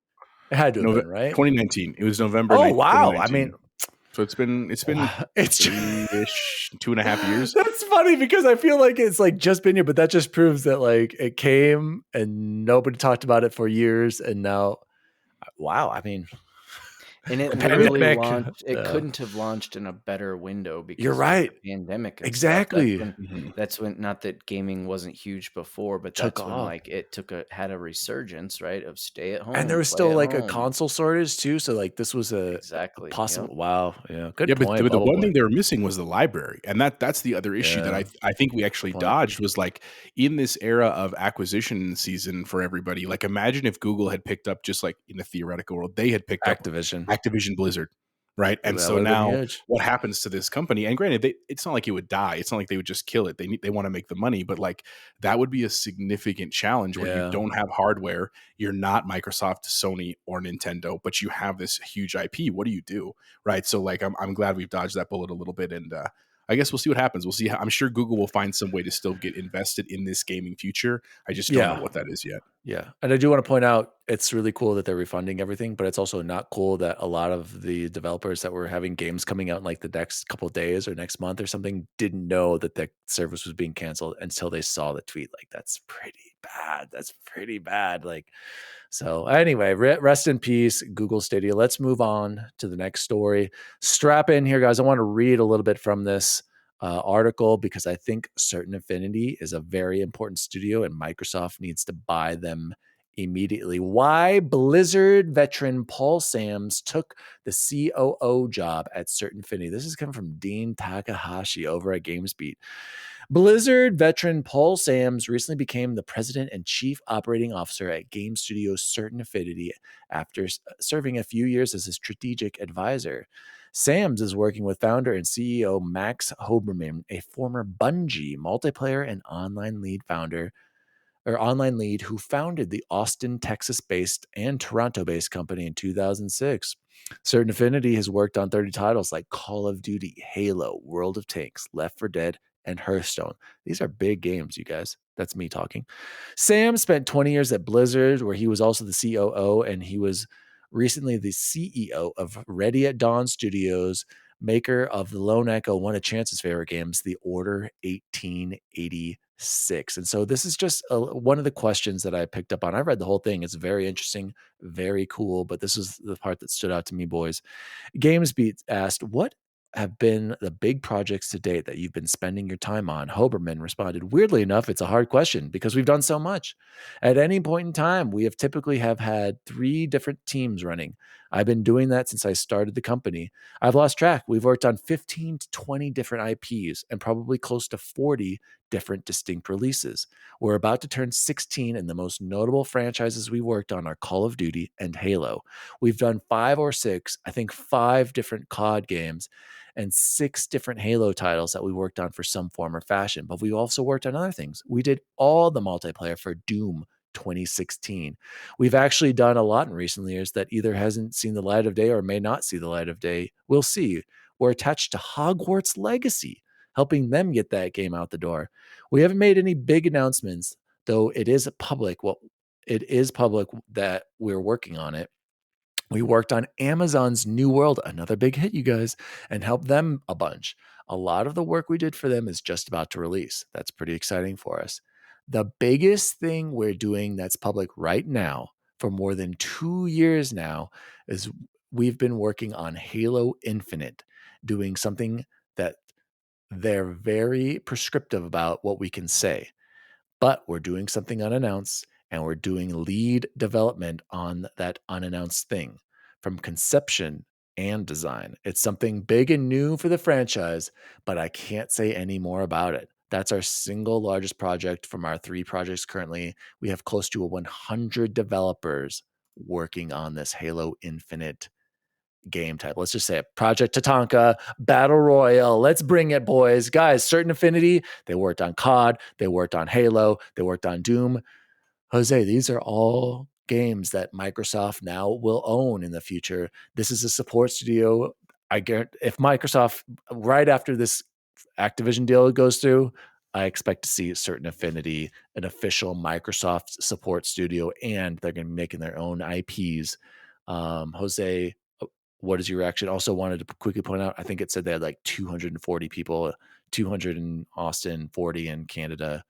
It had to have been, right? 2019. It was November Oh 9th, wow! I 2019. mean, So it's been it's 3-ish, 2.5 years. That's funny because I feel like it's like just been here, but that just proves that like it came and nobody talked about it for years, and now, wow! I mean, And it the literally pandemic. launched. It couldn't have launched in a better window You're because with right. the pandemic and stuff. Exactly. That's when not that gaming wasn't huge before, but Took that's when off. like it had a resurgence, right? Of stay at home, And there was play still at like a home. console shortage too. So like this was a Exactly. possible. Yep. Wow. Yeah. Good Yeah, point. but the Bubble one boy. thing they were missing was the library, and that's the other issue that Yeah. I think we actually Point. dodged was like in this era of acquisition season for everybody. Like, imagine if Google had picked up, just like in the theoretical world, they had picked up Activision. Activision Blizzard, right? And That so would have been now, huge. what happens to this company? And granted, it's not like it would die. It's not like they would just kill it. They want to make the money, but like that would be a significant challenge where you Yeah. don't have hardware. You're not Microsoft, Sony, or Nintendo, but you have this huge IP. What do you do? Right. So like I'm glad we've dodged that bullet a little bit, and I guess we'll see what happens. We'll see. I'm sure Google will find some way to still get invested in this gaming future. I just don't know Yeah. what that is yet. Yeah. And I do want to point out it's really cool that they're refunding everything, but it's also not cool that a lot of the developers that were having games coming out in like the next couple of days or next month or something didn't know that the service was being canceled until they saw the tweet. Like, that's pretty bad. That's pretty bad. Like, so anyway, rest in peace, Google Stadia. Let's move on to the next story. Strap in here, guys. I want to read a little bit from this article because I think Certain Affinity is a very important studio and Microsoft needs to buy them immediately. Why Blizzard veteran Paul Sams took the COO job at Certain Affinity. This is coming from Dean Takahashi over at GamesBeat. Blizzard veteran Paul Sams recently became the president and chief operating officer at game studio Certain Affinity after serving a few years as a strategic advisor. Sams is working with founder and CEO Max Hoberman, a former Bungie multiplayer and online lead who founded the Austin, Texas-based and Toronto-based company in 2006. Certain Affinity has worked on 30 titles like Call of Duty, Halo, World of Tanks, Left 4 Dead, and Hearthstone. These are big games, you guys. That's me talking. Sam spent 20 years at Blizzard, where he was also the COO, and he was recently the CEO of Ready at Dawn Studios, maker of the Lone Echo, one of Chance's favorite games, The Order 1886. And so this is just one of the questions that I picked up on. I read the whole thing. It's very interesting, very cool, but this is the part that stood out to me, boys. GamesBeat asked, what have been the big projects to date that you've been spending your time on? Hoberman responded, weirdly enough, it's a hard question because we've done so much. At any point in time, we have typically have had 3 different teams running. I've been doing that since I started the company. I've lost track. We've worked on 15 to 20 different IPs and probably close to 40 different distinct releases. We're about to turn 16, and the most notable franchises we worked on are Call of Duty and Halo. We've done 5 or 6, I think 5 different COD games and 6 different Halo titles that we worked on for some form or fashion. But we also worked on other things. We did all the multiplayer for Doom 2016. We've actually done a lot in recent years that either hasn't seen the light of day or may not see the light of day. We'll see. We're attached to Hogwarts Legacy, helping them get that game out the door. We haven't made any big announcements, though it is public. Well, it is public that we're working on it. We worked on Amazon's New World, another big hit, you guys, and helped them a bunch. A lot of the work we did for them is just about to release. That's pretty exciting for us. The biggest thing we're doing that's public right now for more than 2 years now is we've been working on Halo Infinite, doing something that they're very prescriptive about what we can say. But we're doing something unannounced, and we're doing lead development on that unannounced thing from conception and design. It's something big and new for the franchise, but I can't say any more about it. That's our single largest project from our 3 projects currently. We have close to 100 developers working on this Halo Infinite game type. Let's just say it. Project Tatanka, Battle Royale. Let's bring it, boys. Guys, Certain Affinity, they worked on COD, they worked on Halo, they worked on Doom. Jose, these are all games that Microsoft now will own in the future. This is a support studio. I guarantee if Microsoft, right after this Activision deal goes through, I expect to see a certain Affinity, an official Microsoft support studio, and they're going to be making their own IPs. Jose, what is your reaction? Also wanted to quickly point out, I think it said they had like 240 people, 200 in Austin, 40 in Canada.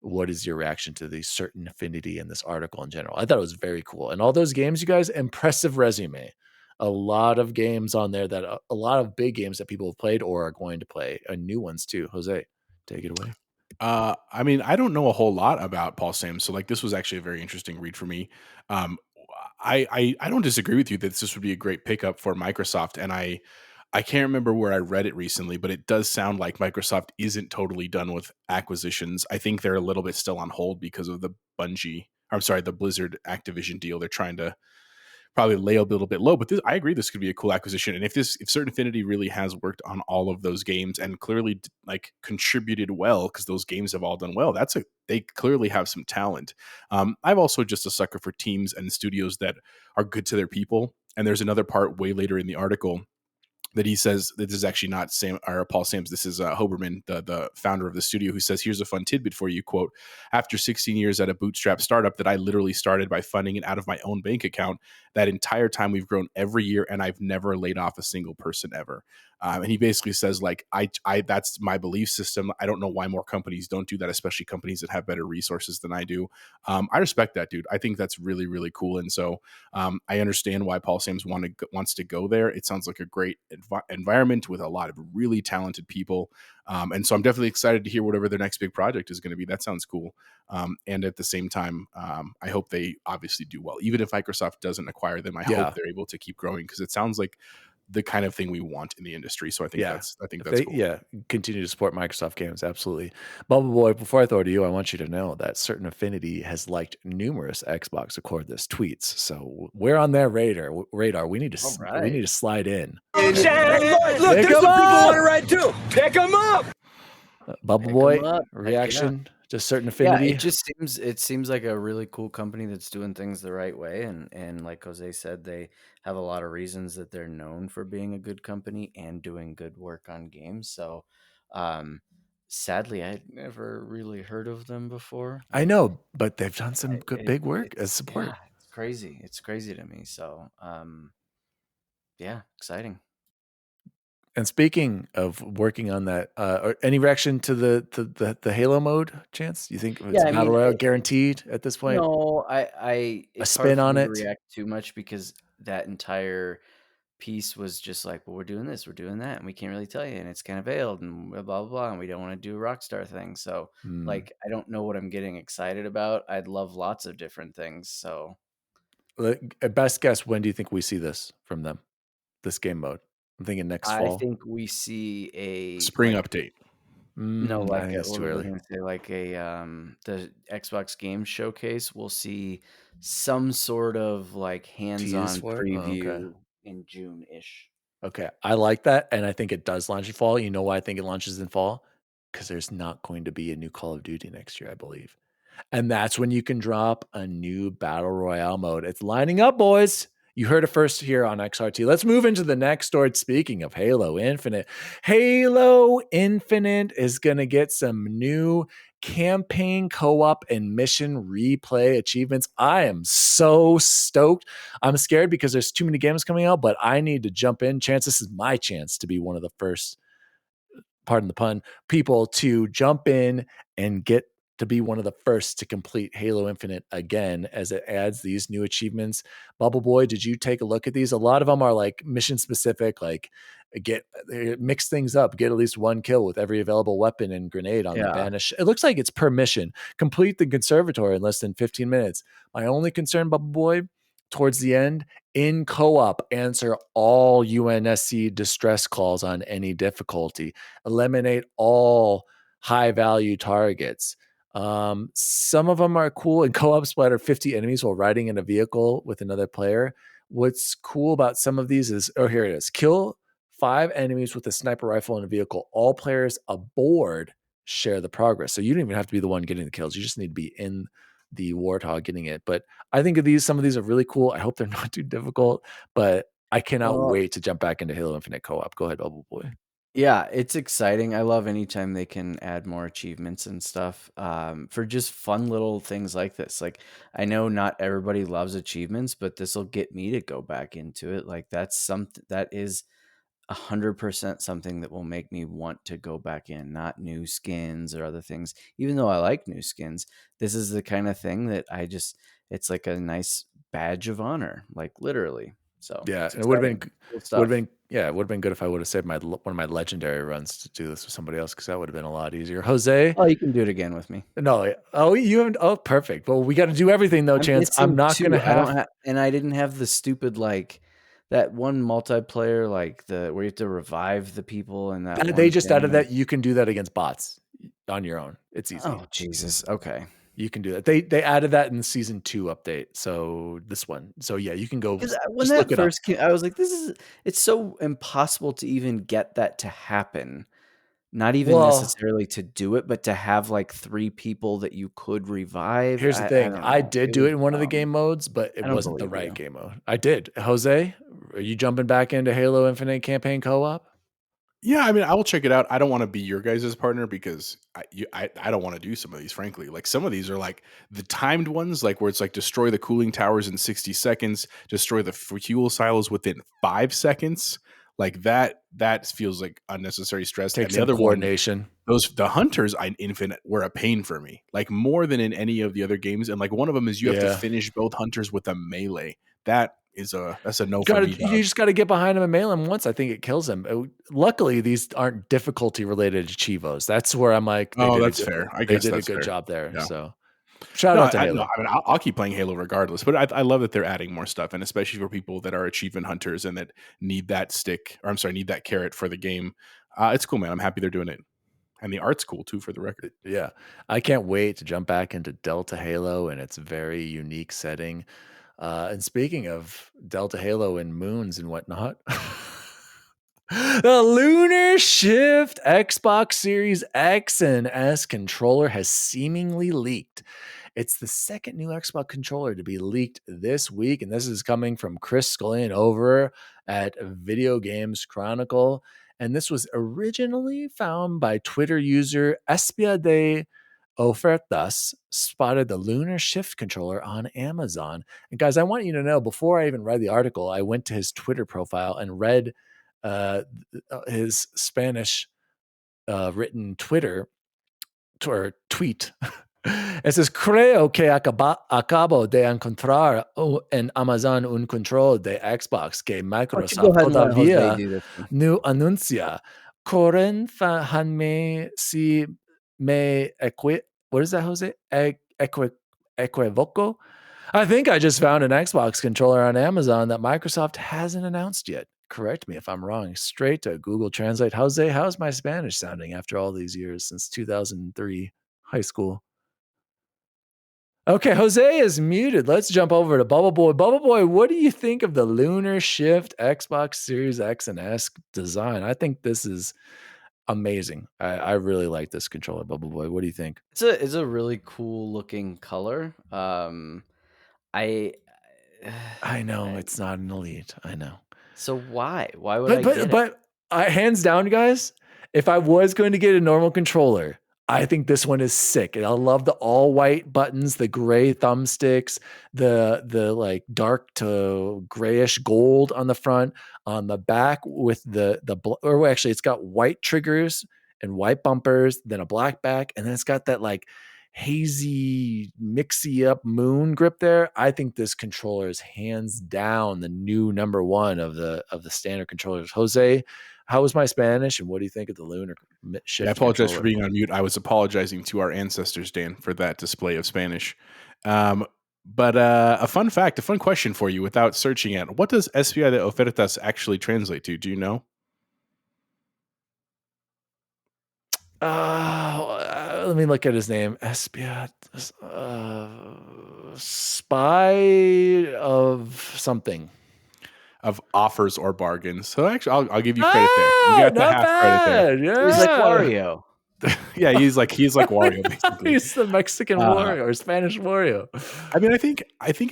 What is your reaction to the certain Affinity in this article in general? I thought it was very cool. And all those games, you guys, impressive resume. A lot of games on there that a lot of big games that people have played or are going to play, and new ones too. Jose, take it away. I mean, I don't know a whole lot about Paul Sims, so like this was actually a very interesting read for me. Um, I don't disagree with you that this would be a great pickup for Microsoft, and I can't remember where I read it recently, but it does sound like Microsoft isn't totally done with acquisitions. I think they're a little bit still on hold because of the the Blizzard Activision deal. They're trying to probably lay a little bit low, but I agree this could be a cool acquisition. And if Certain Affinity really has worked on all of those games and clearly like contributed well, because those games have all done well, they clearly have some talent. I'm also just a sucker for teams and studios that are good to their people. And there's another part way later in the article that he says that this is actually not Sam or Paul Sams. This is Hoberman, the founder of the studio, who says, "Here's a fun tidbit for you. Quote: After 16 years at a bootstrap startup that I literally started by funding it out of my own bank account, that entire time we've grown every year, and I've never laid off a single person ever." And he basically says, like, I that's my belief system. I don't know why more companies don't do that, especially companies that have better resources than I do. I respect that, dude. I think that's really, really cool. And so I understand why Paul Sams wants to go there. It sounds like a great environment with a lot of really talented people. And so I'm definitely excited to hear whatever their next big project is going to be. That sounds cool. And at the same time, I hope they obviously do well. Even if Microsoft doesn't acquire them, I hope they're able to keep growing, because it sounds like the kind of thing we want in the industry. So I think that's cool. Yeah, continue to support Microsoft games, absolutely. Bubble Boy, before I throw it to you, I want you to know that Certain Affinity has liked numerous Xbox cordless tweets, so we're on their radar. We need to slide in. Look, there's some people want to ride too. Pick them up. Bubble Boy, reaction to Certain Affinity? Yeah, it seems like a really cool company that's doing things the right way, and like Jose said, they have a lot of reasons that they're known for being a good company and doing good work on games. So, sadly, I'd never really heard of them before. I know, but they've done some good big work as support. Yeah, it's crazy. It's crazy to me. So, yeah, exciting. And speaking of working on that, any reaction to the Halo mode, Chance? You think it's Battle Royale guaranteed at this point? No, it's a spin on it. React too much, because that entire piece was just like, well, we're doing this, we're doing that, and we can't really tell you, and it's kind of veiled, and blah blah blah, and we don't want to do a Rockstar thing. So, like, I don't know what I'm getting excited about. I'd love lots of different things. So, best guess, when do you think we see this from them? This game mode? I'm thinking next fall. I think we see a spring update. No, like I think it's too early. Say like a the Xbox Game Showcase. We'll see some sort of like hands-on preview in June-ish. Okay, I like that, and I think it does launch in fall. You know why I think it launches in fall? Because there's not going to be a new Call of Duty next year, I believe. And that's when you can drop a new Battle Royale mode. It's lining up, boys. You heard it first here on XRT. Let's move into the next story. Speaking of Halo Infinite, Halo Infinite is going to get some new campaign co-op and mission replay achievements. I am so stoked. I'm scared because there's too many games coming out, but I need to jump in. Chance, this is my chance to be one of the first, pardon the pun, people to jump in and get to be one of the first to complete Halo Infinite again, as it adds these new achievements. Bubble Boy, did you take a look at these? A lot of them are like mission specific, like mix things up, get at least one kill with every available weapon and grenade on the banish. It looks like it's per mission. Complete the conservatory in less than 15 minutes. My only concern, Bubble Boy, towards the end, in co-op, answer all UNSC distress calls on any difficulty. Eliminate all high-value targets. Some of them are cool. In co-op, splatter 50 enemies while riding in a vehicle with another player. What's cool about some of these is, here it is. Kill 5 enemies with a sniper rifle in a vehicle. All players aboard share the progress. So you don't even have to be the one getting the kills. You just need to be in the Warthog getting it. But I think some of these are really cool. I hope they're not too difficult, but I cannot wait to jump back into Halo Infinite co-op. Go ahead, Bubble Boy. Yeah, it's exciting. I love anytime they can add more achievements and stuff for just fun little things like this. Like, I know not everybody loves achievements, but this will get me to go back into it. Like, that's something that is 100% something that will make me want to go back in, not new skins or other things. Even though I like new skins, this is the kind of thing that it's like a nice badge of honor, like literally. So Yeah, it's and it would have exciting. been Cool would have stuff. been yeah, it would have been good if I would have saved one of my legendary runs to do this with somebody else because that would have been a lot easier. Jose, Oh, you can do it again with me. no, oh, you haven't. Oh, perfect. Well, we got to do everything though, I'm Chance. I'm missing not gonna 2. I don't have. have, and I didn't have the stupid, like, that one multiplayer, like, where you have to revive the people and that They one just added thing. that you can do that against bots on your own. It's easy. Oh, Jesus. Okay. You can do that. They added that in the season 2 update. So this one. So yeah, you can go Because when just look that it up. first came, I was like, it's so impossible to even get that to happen. Not even Well, necessarily to do it, but to have, like, 3 people that you could revive. here's the I thing. don't I know. did It do was it in one of the dumb. game modes, but it I don't wasn't the believe right you. game mode. I did. Jose, are you jumping back into Halo Infinite campaign co-op? Yeah, I mean, I will check it out. I don't want to be your guys' partner because I don't want to do some of these, frankly. Like some of these are like the timed ones, like where it's like destroy the cooling towers in 60 seconds, destroy the fuel silos within 5 seconds. Like that feels like unnecessary stress. Take And the some other one, coordination. the hunters in Infinite were a pain for me, like more than in any of the other games. And like one of them is you have to Yeah. finish both hunters with a melee. That's a no for Gotta me, you dog. just gotta get behind him and mail him once. I think it kills him. Luckily, these aren't difficulty related Chivos. That's where I'm like, Oh, that's fair. I they guess did a that's good fair. job there. Yeah. So shout No, out to no, Halo. I mean, I'll keep playing Halo regardless, but I love that they're adding more stuff, and especially for people that are achievement hunters and that need that stick, or I'm sorry, need that carrot for the game. It's cool, man. I'm happy they're doing it, and the art's cool too, for the record. Yeah. I can't wait to jump back into Delta Halo and its very unique setting. And speaking of Delta Halo and moons and whatnot, the Lunar Shift Xbox Series X and S controller has seemingly leaked. It's the second new Xbox controller to be leaked this week, and this is coming from Chris Scullion over at Video Games Chronicle. And this was originally found by Twitter user Espia de Ofertas, spotted the Lunar Shift controller on Amazon. And guys, I want you to know, before I even read the article, I went to his Twitter profile and read his Spanish written Twitter or tweet. It says, creo que acabo de encontrar en Amazon un control de Xbox que Why don't you Microsoft go ahead and let Jose todavía do this one? no anuncia. Correnfanme si me what is that, Jose? Equivoco? I think I just found an Xbox controller on Amazon that Microsoft hasn't announced yet. Correct me if I'm wrong. Straight to Google Translate. Jose, how's my Spanish sounding after all these years since 2003 high school? Okay, Jose is muted. Let's jump over to Bubble Boy. Bubble Boy, what do you think of the Lunar Shift Xbox Series X and S design? I think this is amazing. I really like this controller, Bubble Boy. What do you think? It's a really cool looking color. I I know it's not an Elite. I know. So why would I But get it? but hands down, guys, if I was going to get a normal controller, I think this one is sick. And I love the all white buttons, the gray thumbsticks, the like dark to grayish gold on the front, on the back with or actually it's got white triggers and white bumpers, then a black back, and then it's got that like hazy mixy up moon grip there. I think this controller is hands down the new number one of the standard controllers. Jose, how was my Spanish, and what do you think of the Lunar Shift? Yeah, I apologize controller? for being on mute. I was apologizing to our ancestors, Dan, for that display of Spanish. But a fun fact, a fun question for you without searching it. What does Espía de Ofertas actually translate to? Do you know? Let me look at his name. Espia, spy of something. Of offers or bargains. So actually, I'll give you credit there. You got the Not half credit there. bad. Yeah. It was like Wario. Yeah, he's like Wario, basically. He's the Mexican Wario or Spanish Wario. I mean, I think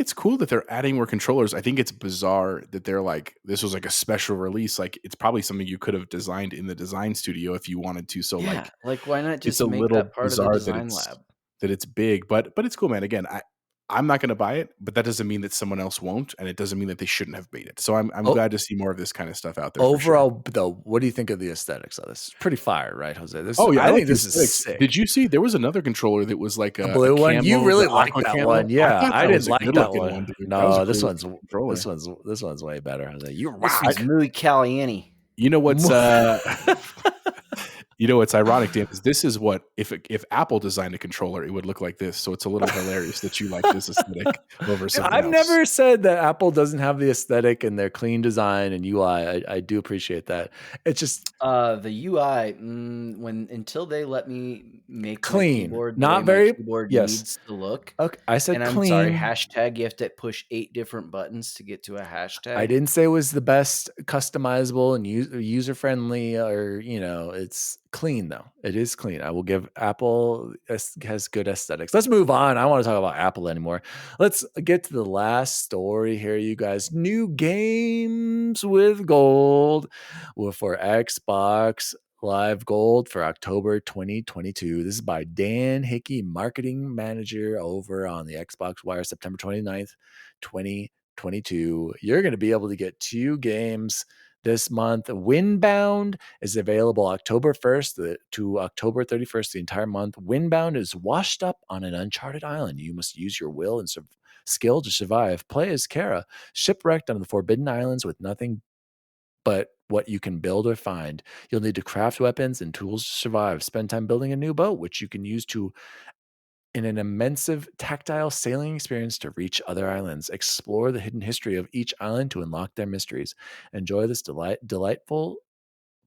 it's cool that they're adding more controllers. I think it's bizarre that they're like, this was like a special release. Like, it's probably something you could have designed in the design studio if you wanted to. So Yeah, like why not it's just a make little that part of the bizarre design lab? that it's big, but it's cool, man. Again, I'm not going to buy it, but that doesn't mean that someone else won't, and it doesn't mean that they shouldn't have made it. So I'm glad to see more of this kind of stuff out there. Overall, though, what do you think of the aesthetics of this? It's pretty fire, right, Jose? I think like this is sick. Did you see there was another controller that was like a blue one? You really like that camo? one, yeah. I didn't like that one. Dude. No, that this cool one's way better, Jose. You're This right. is muy caliente. You know what's you know what's ironic, Dan, is this is what if Apple designed a controller, it would look like this. So it's a little hilarious that you like this aesthetic over something else. I've never said that Apple doesn't have the aesthetic and their clean design and UI. I do appreciate that. It's just the UI until they let me make clean, my keyboard not the way very. my keyboard Yes, needs to look. Okay, I said and clean. I'm sorry, hashtag. You have to push 8 different buttons to get to a hashtag. I didn't say it was the best customizable and user friendly, or it's clean though. It is clean. I will give Apple has good aesthetics. Let's move on. I don't want to talk about Apple anymore. Let's get to the last story here, you guys. New games with gold for Xbox Live Gold for October 2022. This is by Dan Hickey, marketing manager over on the Xbox Wire, September 29th, 2022. You're going to be able to get 2 games this month. Windbound is available October 1st to October 31st, the entire month. Windbound is washed up on an uncharted island. You must use your will and skill to survive. Play as Kara, shipwrecked on the Forbidden Islands with nothing but what you can build or find. You'll need to craft weapons and tools to survive. Spend time building a new boat, which you can use in an immense tactile sailing experience to reach other islands. Explore the hidden history of each island to unlock their mysteries. Enjoy this delightful,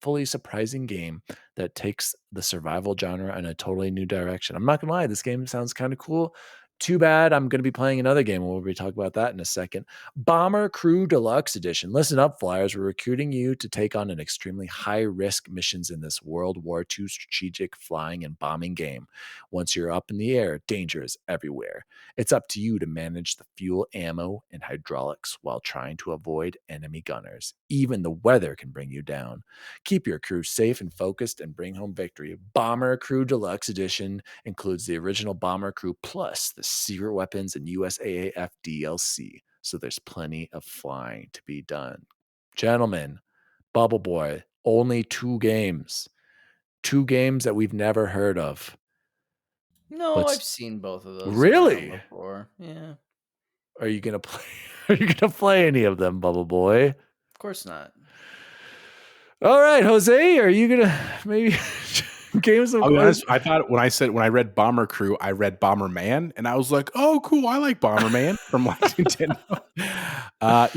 fully surprising game that takes the survival genre in a totally new direction. I'm not gonna lie, this game sounds kind of cool. Too bad I'm going to be playing another game, and we'll be talking about that in a second. Bomber Crew Deluxe Edition. Listen up, Flyers. We're recruiting you to take on an extremely high-risk missions in this World War II strategic flying and bombing game. Once you're up in the air, danger is everywhere. It's up to you to manage the fuel, ammo, and hydraulics while trying to avoid enemy gunners. Even the weather can bring you down. Keep your crew safe and focused and bring home victory. Bomber Crew Deluxe Edition includes the original Bomber Crew plus the secret weapons and USAAF DLC. So there's plenty of flying to be done. Gentlemen, Bubble Boy, only 2 games. 2 games that we've never heard of. No, I've seen both of those. Really? Before. Yeah. Are you gonna play? Are you gonna play any of them, Bubble Boy? Of course not. All right, Jose, are you gonna maybe games of? I'll be honest, I thought when I read Bomber Crew, I read Bomberman, and I was like, oh, cool, I like Bomberman from like Nintendo. I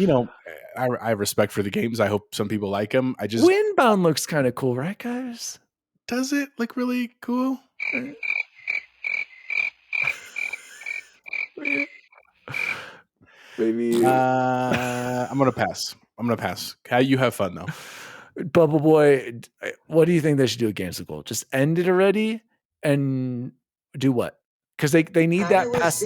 have respect for the games. I hope some people like them. Windbound looks kind of cool, right, guys? Does it look really cool? Maybe I'm gonna pass. How you have fun though. Bubble Boy, what do you think they should do at Games of Gold? Just end it already and do what? Because they need that pass.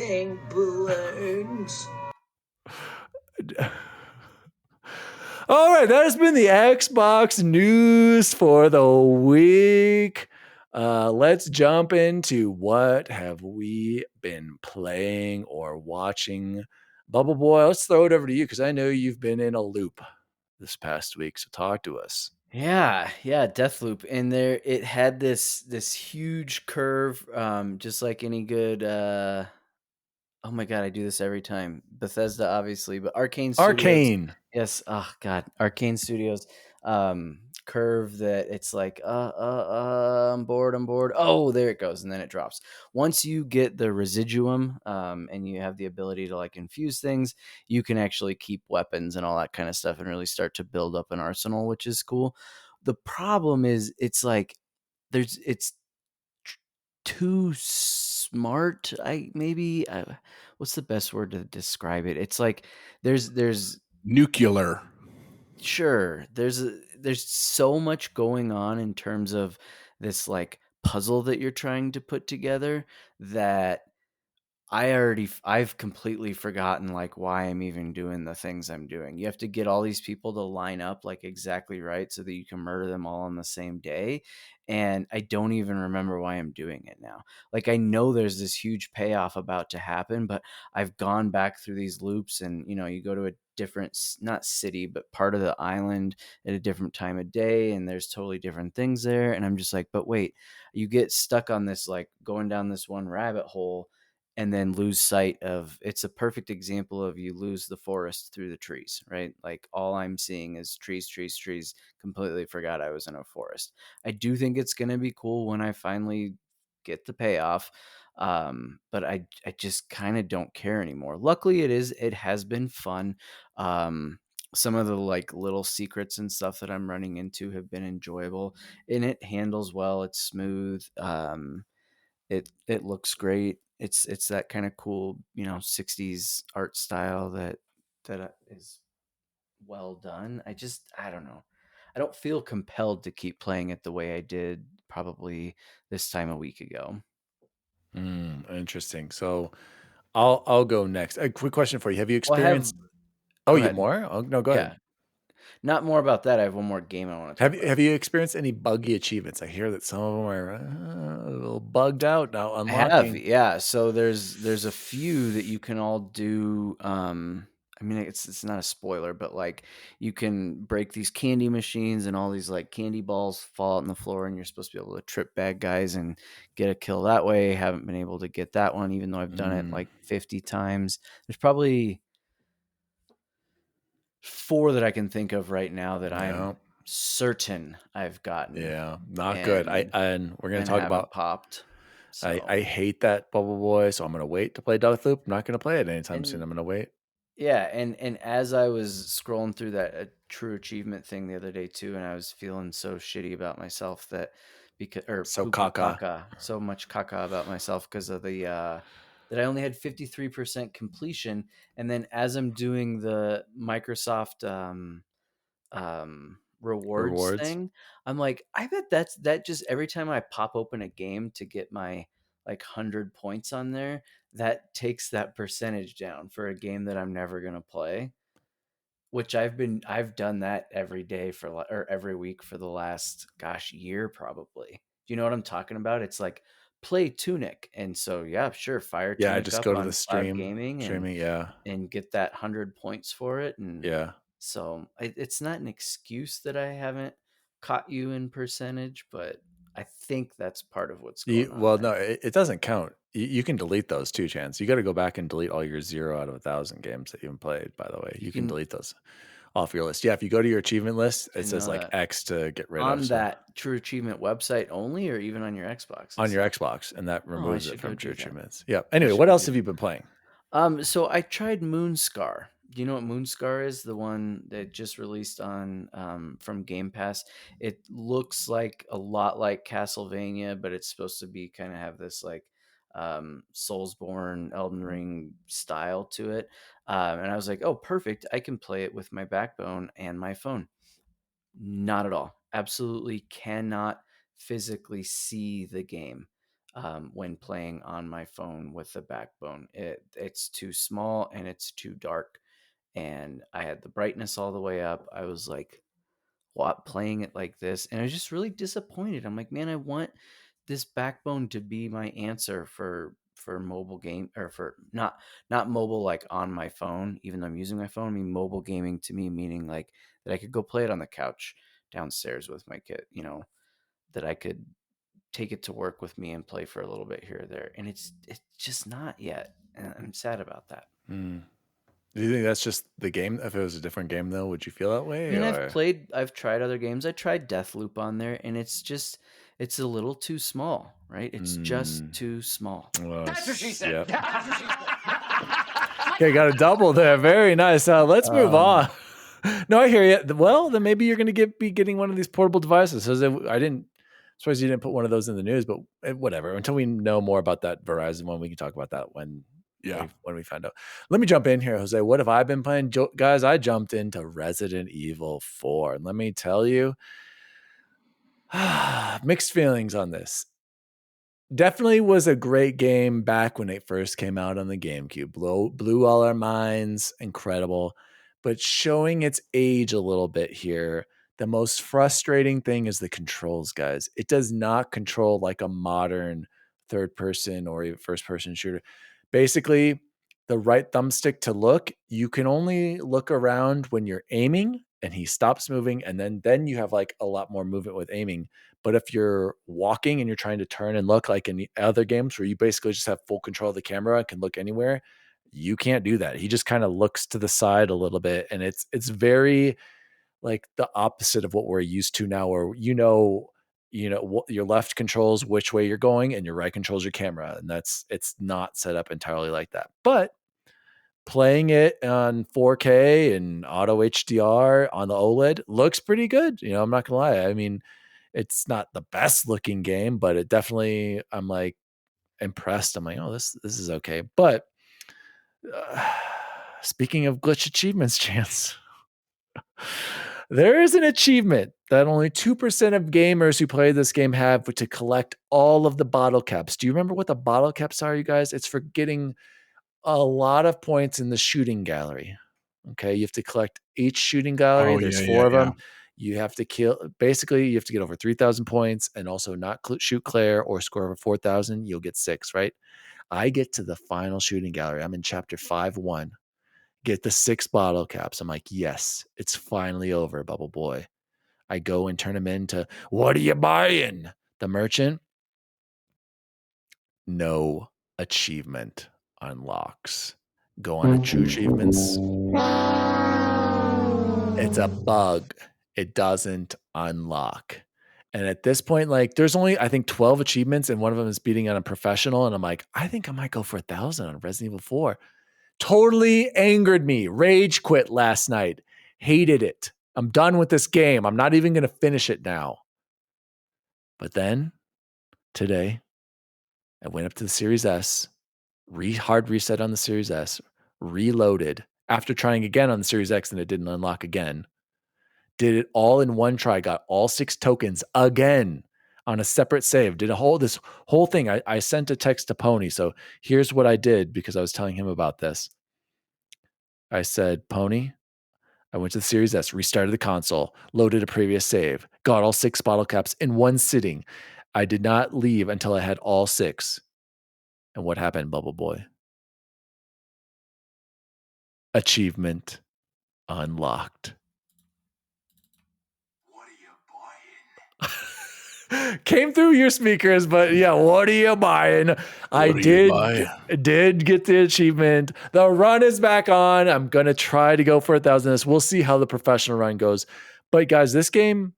All right, that has been the Xbox news for the week. Let's jump into what have we been playing or watching. Bubble Boy, let's throw it over to you because I know you've been in a loop this past week. So talk to us. Yeah, Deathloop, and there it had this huge curve, just like any good. Oh my god, I do this every time. Bethesda, obviously, but Arcane Studios. Yes. Oh god, Arcane Studios. Curve that it's like, I'm bored. Oh, there it goes, and then it drops. Once you get the residuum, and you have the ability to like infuse things, you can actually keep weapons and all that kind of stuff, and really start to build up an arsenal, which is cool. The problem is, it's like it's too smart. What's the best word to describe it? It's like there's nuclear. Sure, there's so much going on in terms of this like puzzle that you're trying to put together that I've completely forgotten like why I'm even doing the things I'm doing. You have to get all these people to line up like exactly right so that you can murder them all on the same day. And I don't even remember why I'm doing it now. Like I know there's this huge payoff about to happen, but I've gone back through these loops and you go to a different, not city, but part of the island at a different time of day. And there's totally different things there. And I'm just like, but wait, you get stuck on this, like going down this one rabbit hole and then lose sight of it's a perfect example of you lose the forest through the trees, right? Like all I'm seeing is trees, trees, trees. Completely forgot I was in a forest. I do think it's going to be cool when I finally get the payoff. But I just kind of don't care anymore. Luckily it has been fun. Some of the like little secrets and stuff that I'm running into have been enjoyable and it handles well. It's smooth. It looks great. It's that kind of cool, 60s art style that is well done. I don't know. I don't feel compelled to keep playing it the way I did probably this time a week ago. Interesting. So I'll go next. A quick question for you. Have you Well, experienced go you have ahead. more? Oh, no, go Yeah. ahead. Not more about that. I have one more game I want to talk about. Have you experienced any buggy achievements? I hear that some of them are a little bugged out now. I have, Unlocking. yeah. So there's a few that you can all do. I mean, it's not a spoiler, but like you can break these candy machines and all these like candy balls fall out on the floor, and you're supposed to be able to trip bad guys and get a kill that way. Haven't been able to get that one, even though I've done it like 50 times. There's probably 4 that I can think of right now that I'm certain I've gotten. Yeah, not good. And we're gonna talk about popped. So. I hate that Bubble Boy, so I'm gonna wait to play Death Loop. I'm not gonna play it anytime soon. I'm gonna wait. Yeah, and as I was scrolling through that true achievement thing the other day too, and I was feeling so shitty about myself that So poo-poo caca. so much caca about myself because of the that I only had 53% completion, and then as I'm doing the Microsoft rewards thing, I'm like, I bet that just every time I pop open a game to get my like 100 points on there, that takes that percentage down for a game that I'm never going to play, which I've done that every day or every week for the last year probably. Do you know what I'm talking about? It's like play Tunic, and so yeah, sure, fire Yeah, I Tunic just up go to on the Cloud Gaming streaming, yeah. and get that 100 points for it. And Yeah. so it's not an excuse that I haven't caught you in percentage, but I think that's part of what's going on. Well, no, it doesn't count. You can delete those too, Chance. You got to go back and delete all your 0 out of 1,000 games that you've played, by the way. You can delete those off your list. Yeah, if you go to your achievement list, it says like X to get rid of. On that True Achievement website only, or even on your Xbox? On your Xbox, and that removes it from True Achievements. Yeah. Anyway, what else have you been playing? So I tried Moonscar. Do you know what Moonscar is? The one that just released on from Game Pass. It looks like a lot like Castlevania, but it's supposed to be kind of have this like Soulsborne, Elden Ring style to it. And I was like, oh, perfect. I can play it with my backbone and my phone. Not at all. Absolutely cannot physically see the game when playing on my phone with the backbone. It's too small and it's too dark. And I had the brightness all the way up. I was like, what, playing it like this? And I was just really disappointed. I'm like, man, I want this backbone to be my answer for mobile game, or for not mobile like on my phone, even though I'm using my phone. I mean mobile gaming to me meaning like that I could go play it on the couch downstairs with my kid, that I could take it to work with me and play for a little bit here or there. And it's just not yet. And I'm sad about that. Do you think that's just the game? If it was a different game though, would you feel that way? I mean, I've tried other games. I tried Deathloop on there, and it's a little too small, right? It's just too small. Well, that's what she said. Yep. Okay, got a double there. Very nice. Let's move on. No, I hear you. Well, then maybe you're going to be getting one of these portable devices. So I didn't. Suppose you didn't put one of those in the news, but whatever. Until we know more about that Verizon one, we can talk about that when we find out. Let me jump in here, Jose. What have I been playing? Guys, I jumped into Resident Evil 4. And let me tell you, mixed feelings on this. definitely was a great game back when it first came out on the GameCube. Blew all our minds. Incredible. But showing its age a little bit here, the most frustrating thing is the controls, guys. It does not control like a modern third person or even first person shooter. Basically, the right thumbstick to look, you can only look around when you're aiming and he stops moving. And then you have like a lot more movement with aiming. But if you're walking and you're trying to turn and look like in the other games where you basically just have full control of the camera and can look anywhere, you can't do that. He just kind of looks to the side a little bit. And it's very like the opposite of what we're used to now, where your left controls which way you're going and your right controls your camera. And it's not set up entirely like that. But playing it on 4K and auto HDR on the OLED looks pretty good. I'm not gonna lie. I mean, it's not the best looking game, but it definitely, I'm like impressed. I'm like, oh, this is okay. But speaking of glitch achievements, Chance, there is an achievement that only 2% of gamers who play this game have to collect all of the bottle caps. Do you remember what the bottle caps are, you guys? It's for getting a lot of points in the shooting gallery. Okay, you have to collect each shooting gallery. Oh, There's yeah, 4 of yeah. them. You have to basically, you have to get over 3,000 points and also not shoot Claire or score over 4,000. You'll get 6, right? I get to the final shooting gallery. I'm in chapter 5-1. Get the 6 bottle caps. I'm like, yes, it's finally over, Bubble Boy. I go and turn them into, what are you buying? The merchant. No achievement unlocks. Go on a true achievements. It's a bug. It doesn't unlock. And at this point, like there's only, I think 12 achievements and one of them is beating on a professional. And I'm like, I think I might go for 1,000 on Resident Evil 4. Totally angered me. Rage quit last night. Hated it. I'm done with this game. I'm not even going to finish it now. But then today, I went up to the Series S, hard reset on the Series S, reloaded after trying again on the Series X and it didn't unlock again. Did it all in one try, got all 6 tokens again on a separate save. Did this whole thing. I sent a text to Pony. So here's what I did because I was telling him about this. I said, Pony, I went to the Series S, restarted the console, loaded a previous save, got all 6 bottle caps in one sitting. I did not leave until I had all 6. And what happened, Bubble Boy? Achievement unlocked. Came through your speakers, but yeah, what are you buying? I did get the achievement. The run is back on. I'm gonna try to go for 1,000. We'll see how the professional run goes. But guys, this game,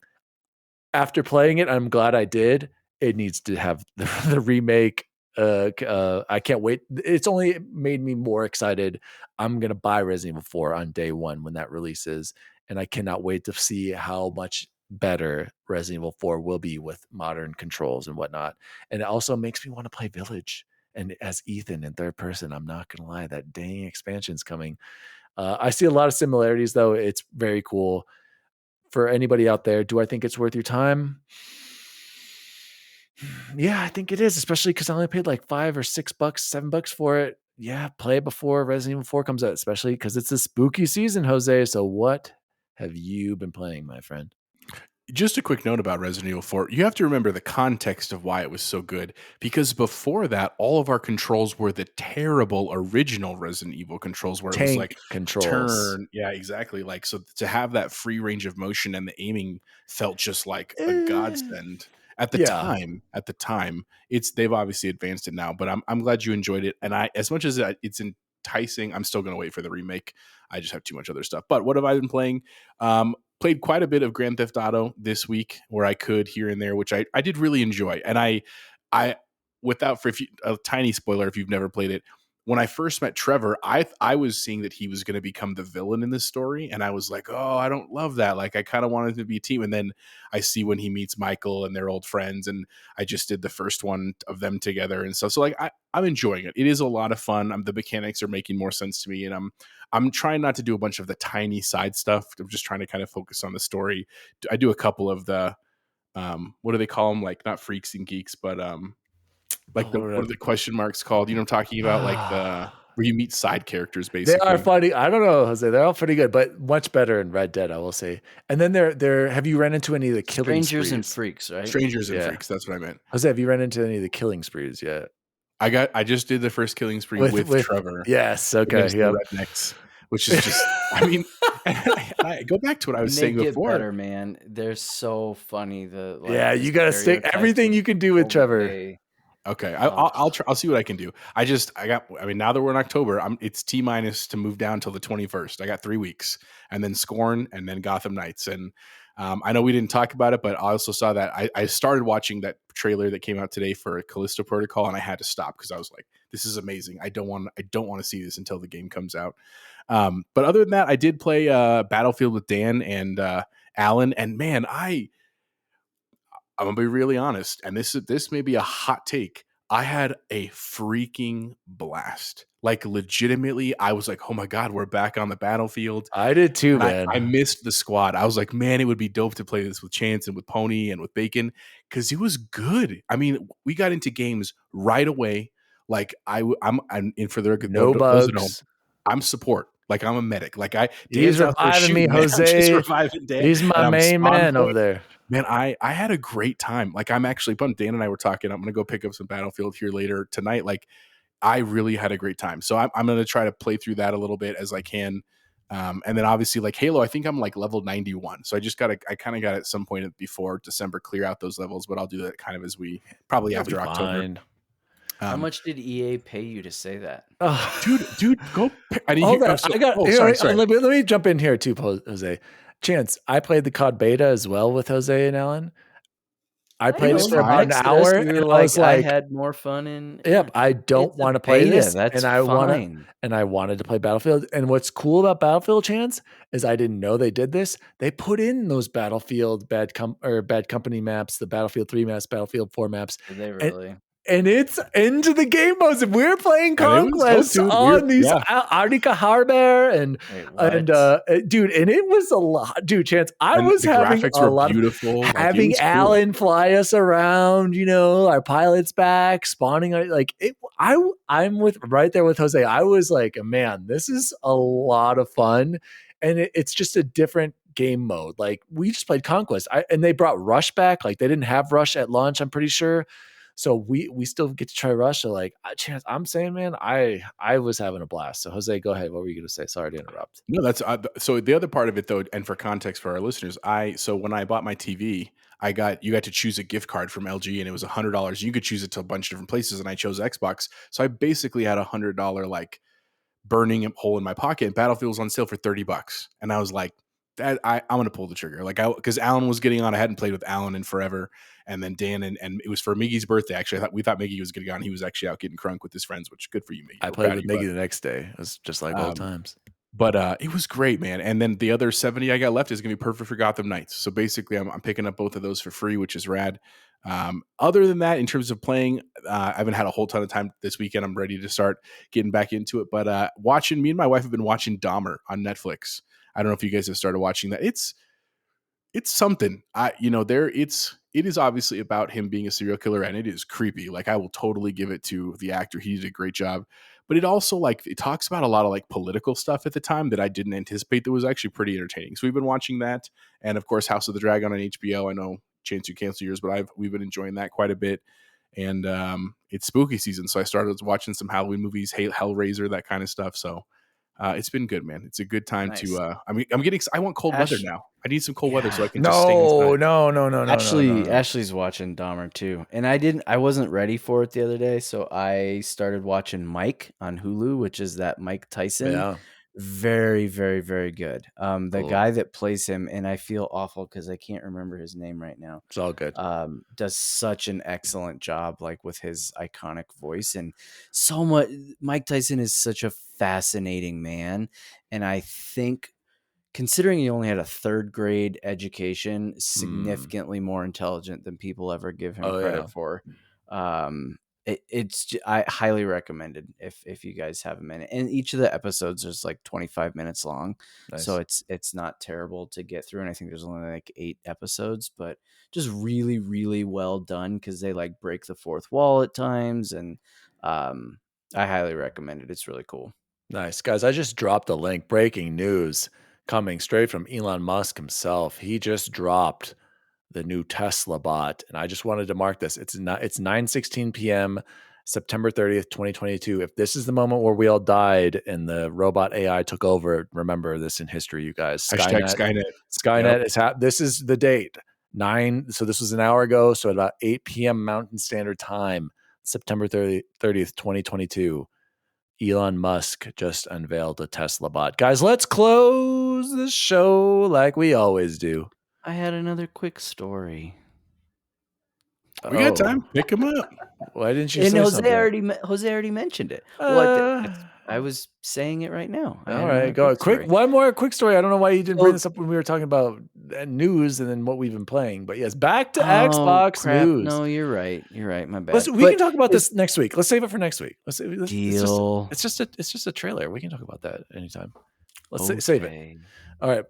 after playing it, I'm glad I did. It needs to have the remake. I can't wait. It's only made me more excited. I'm gonna buy Resident Evil 4 on day 1 when that releases, and I cannot wait to see how much better Resident Evil 4 will be with modern controls and whatnot. And it also makes me want to play Village and as Ethan in third person. I'm not gonna lie, that dang expansion's coming. I see a lot of similarities though. It's very cool. For anybody out there, do I think it's worth your time? Yeah, I think it is, especially because I only paid like $5 or $6, $7 for it. Yeah, play it before Resident Evil 4 comes out, especially because it's a spooky season, Jose. So what have you been playing, my friend? Just a quick note about Resident Evil 4. You have to remember the context of why it was so good, because before that, all of our controls were the terrible original Resident Evil controls where it was like controls. Turn. Yeah, exactly. Like, so to have that free range of motion and the aiming felt just like a godsend. At the time, they've obviously advanced it now, but I'm glad you enjoyed it. And as much as it's enticing, I'm still going to wait for the remake. I just have too much other stuff. But what have I been playing? Played quite a bit of Grand Theft Auto this week where I could here and there, which I did really enjoy. And I without a tiny spoiler, if you've never played it, when I first met Trevor, I was seeing that he was going to become the villain in this story. And I was like, oh, I don't love that. Like, I kind of wanted to be a team. And then I see when he meets Michael and they're old friends. And I just did the first one of them together and stuff. So like, I'm enjoying it. It is a lot of fun. The mechanics are making more sense to me. And I'm trying not to do a bunch of the tiny side stuff. I'm just trying to kind of focus on the story. I do a couple of the, what do they call them? Like not freaks and geeks, but Like what are the question marks called? You know what I'm talking about? Like where you meet side characters, basically. They are funny. I don't know, Jose. They're all pretty good, but much better in Red Dead, I will say. And then they're have you run into any of the killing Strangers sprees? and Freaks, right? Strangers and Freaks, that's what I meant. Jose, have you run into any of the killing sprees yet? I just did the first killing spree with Trevor. Yes, okay. Yeah. Rednecks, which is just I mean, I go back to what I was saying before. Better, man. They're so funny. You got to stick everything you can do with Trevor. Okay, I'll see what I can do. I mean, now that we're in October, it's T- to move down till the 21st. I got 3 weeks, and then Scorn, and then Gotham Knights. And I know we didn't talk about it, but I also saw that I started watching that trailer that came out today for Callisto Protocol, and I had to stop because I was like, "This is amazing. I don't want to see this until the game comes out." But other than that, I did play Battlefield with Dan and Alan, and man, I'm gonna be really honest, and this may be a hot take. I had a freaking blast. Like legitimately, I was like, "Oh my god, we're back on the battlefield." I did too, man. I missed the squad. I was like, "Man, it would be dope to play this with Chance and with Pony and with Bacon because it was good." I mean, we got into games right away. Like I'm in for the record, no bugs. I'm support. Like I'm a medic. Like he's reviving me, Jose. He's my main man over there. Man, I had a great time. Like I'm actually pumped. Dan and I were talking. I'm gonna go pick up some Battlefield here later tonight. Like I really had a great time. So I'm gonna try to play through that a little bit as I can. And then obviously like Halo, I think I'm like level 91. So I kind of got at some point before December clear out those levels, but I'll do that kind of as we probably after October. How much did EA pay you to say that? Dude, go. Hold on. Sorry. Let me jump in here too, Jose. Chance, I played the COD beta as well with Jose and Alan. I played it for about an hour, and I had more fun in. Yep, I don't want to play this, and I wanted to play Battlefield. And what's cool about Battlefield, Chance, is I didn't know they did this. They put in those Battlefield Bad Company maps, the Battlefield 3 maps, Battlefield 4 maps. Did they really? And it's into the game modes. If we're playing Conquest on these Arnica Harbor and dude, and it was a lot, dude. Chance, I was having a lot beautiful. Of having Alan fly us around. You know, our pilot's back, spawning. Like it, I'm right there with Jose. I was like, man, this is a lot of fun, and it's just a different game mode. Like we just played Conquest, and they brought Rush back. Like they didn't have Rush at launch, I'm pretty sure. So we still get to try Rush. So like, Chance, I'm saying, man, I was having a blast. So Jose, go ahead. What were you going to say? Sorry to interrupt. No, that's so the other part of it though, and for context for our listeners, so when I bought my TV, you got to choose a gift card from LG, and it was $100. You could choose it to a bunch of different places, and I chose Xbox. So I basically had $100 like burning hole in my pocket. And Battlefield was on sale for $30, and I was like, I'm going to pull the trigger. Like because Alan was getting on. I hadn't played with Alan in forever. And then Dan and it was for Miggy's birthday. Actually, we thought Miggy was getting on. He was actually out getting crunk with his friends, which good for you, Miggy. I played with Miggy the next day. It was just like old times. But it was great, man. And then the other 70 I got left is going to be perfect for Gotham Knights. So basically, I'm picking up both of those for free, which is rad. Other than that, in terms of playing, I haven't had a whole ton of time this weekend. I'm ready to start getting back into it. But me and my wife have been watching Dahmer on Netflix. I don't know if you guys have started watching that. It's something. It is obviously about him being a serial killer, and it is creepy. Like I will totally give it to the actor. He did a great job. But it also it talks about a lot of like political stuff at the time that I didn't anticipate that was actually pretty entertaining. So we've been watching that. And of course, House of the Dragon on HBO. I know Chance, you cancel yours, but we've been enjoying that quite a bit. And it's spooky season. So I started watching some Halloween movies, Hellraiser, that kind of stuff. So it's been good, man. It's a good time to. I want cold weather now. I need some cold weather so I can just stay inside. No. Ashley's watching Dahmer too, and I wasn't ready for it the other day, so I started watching Mike on Hulu, which is that Mike Tyson. Yeah. Very, very, very good. The guy that plays him, and I feel awful because I can't remember his name right now. It's all good. Does such an excellent job, like with his iconic voice, and so much. Mike Tyson is such a fascinating man, and I think, considering he only had a third grade education, significantly more intelligent than people ever give him credit for. I highly recommend it if you guys have a minute. And each of the episodes is like 25 minutes long, so it's not terrible to get through. And I think there's only like 8 episodes, but just really, really well done because they like break the fourth wall at times, and I highly recommend it. It's really cool. Nice, guys. I just dropped a link. Breaking news coming straight from Elon Musk himself. He just dropped the new Tesla bot, and I just wanted to mark this. It's 9:16 p.m. September 30th, 2022. If this is the moment where we all died and the robot AI took over, remember this in history, you guys. Skynet. Skynet is this is the date. So this was an hour ago. So at about 8 p.m. Mountain Standard Time, September 30th, 2022. Elon Musk just unveiled a Tesla bot. Guys, let's close the show like we always do. I had another quick story. We got time. Pick him up. Why didn't you And say something? Jose already mentioned it. I was saying it right now. All right, go one more quick story. I don't know why you didn't bring this up when we were talking about news and then what we've been playing. But yes, back to Xbox news. No, you're right. My bad. We can talk about this next week. Let's save it for next week. Deal. It's just a trailer. We can talk about that anytime. Let's save it. All right.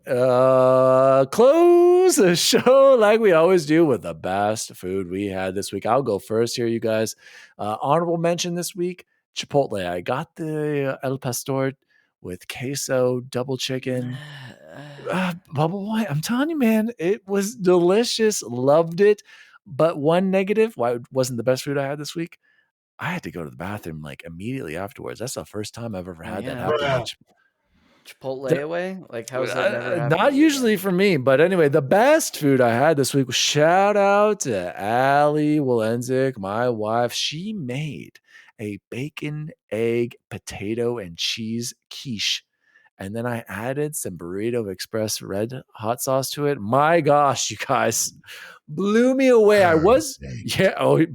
Close the show like we always do with the best food we had this week. I'll go first here, you guys. Honorable mention this week, Chipotle. I got the El Pastor with queso, double chicken. Bubble Boy, I'm telling you, man, it was delicious. Loved it. But one negative, why it wasn't the best food I had this week, I had to go to the bathroom like immediately afterwards. That's the first time I've ever had that happen. Chipotle away? Like, how's that never happened? Not usually for me, but anyway, the best food I had this week. Shout out to Allie Walenzik, my wife. She made a bacon, egg, potato, and cheese quiche. And then I added some Burrito Express red hot sauce to it. My gosh, you guys, blew me away.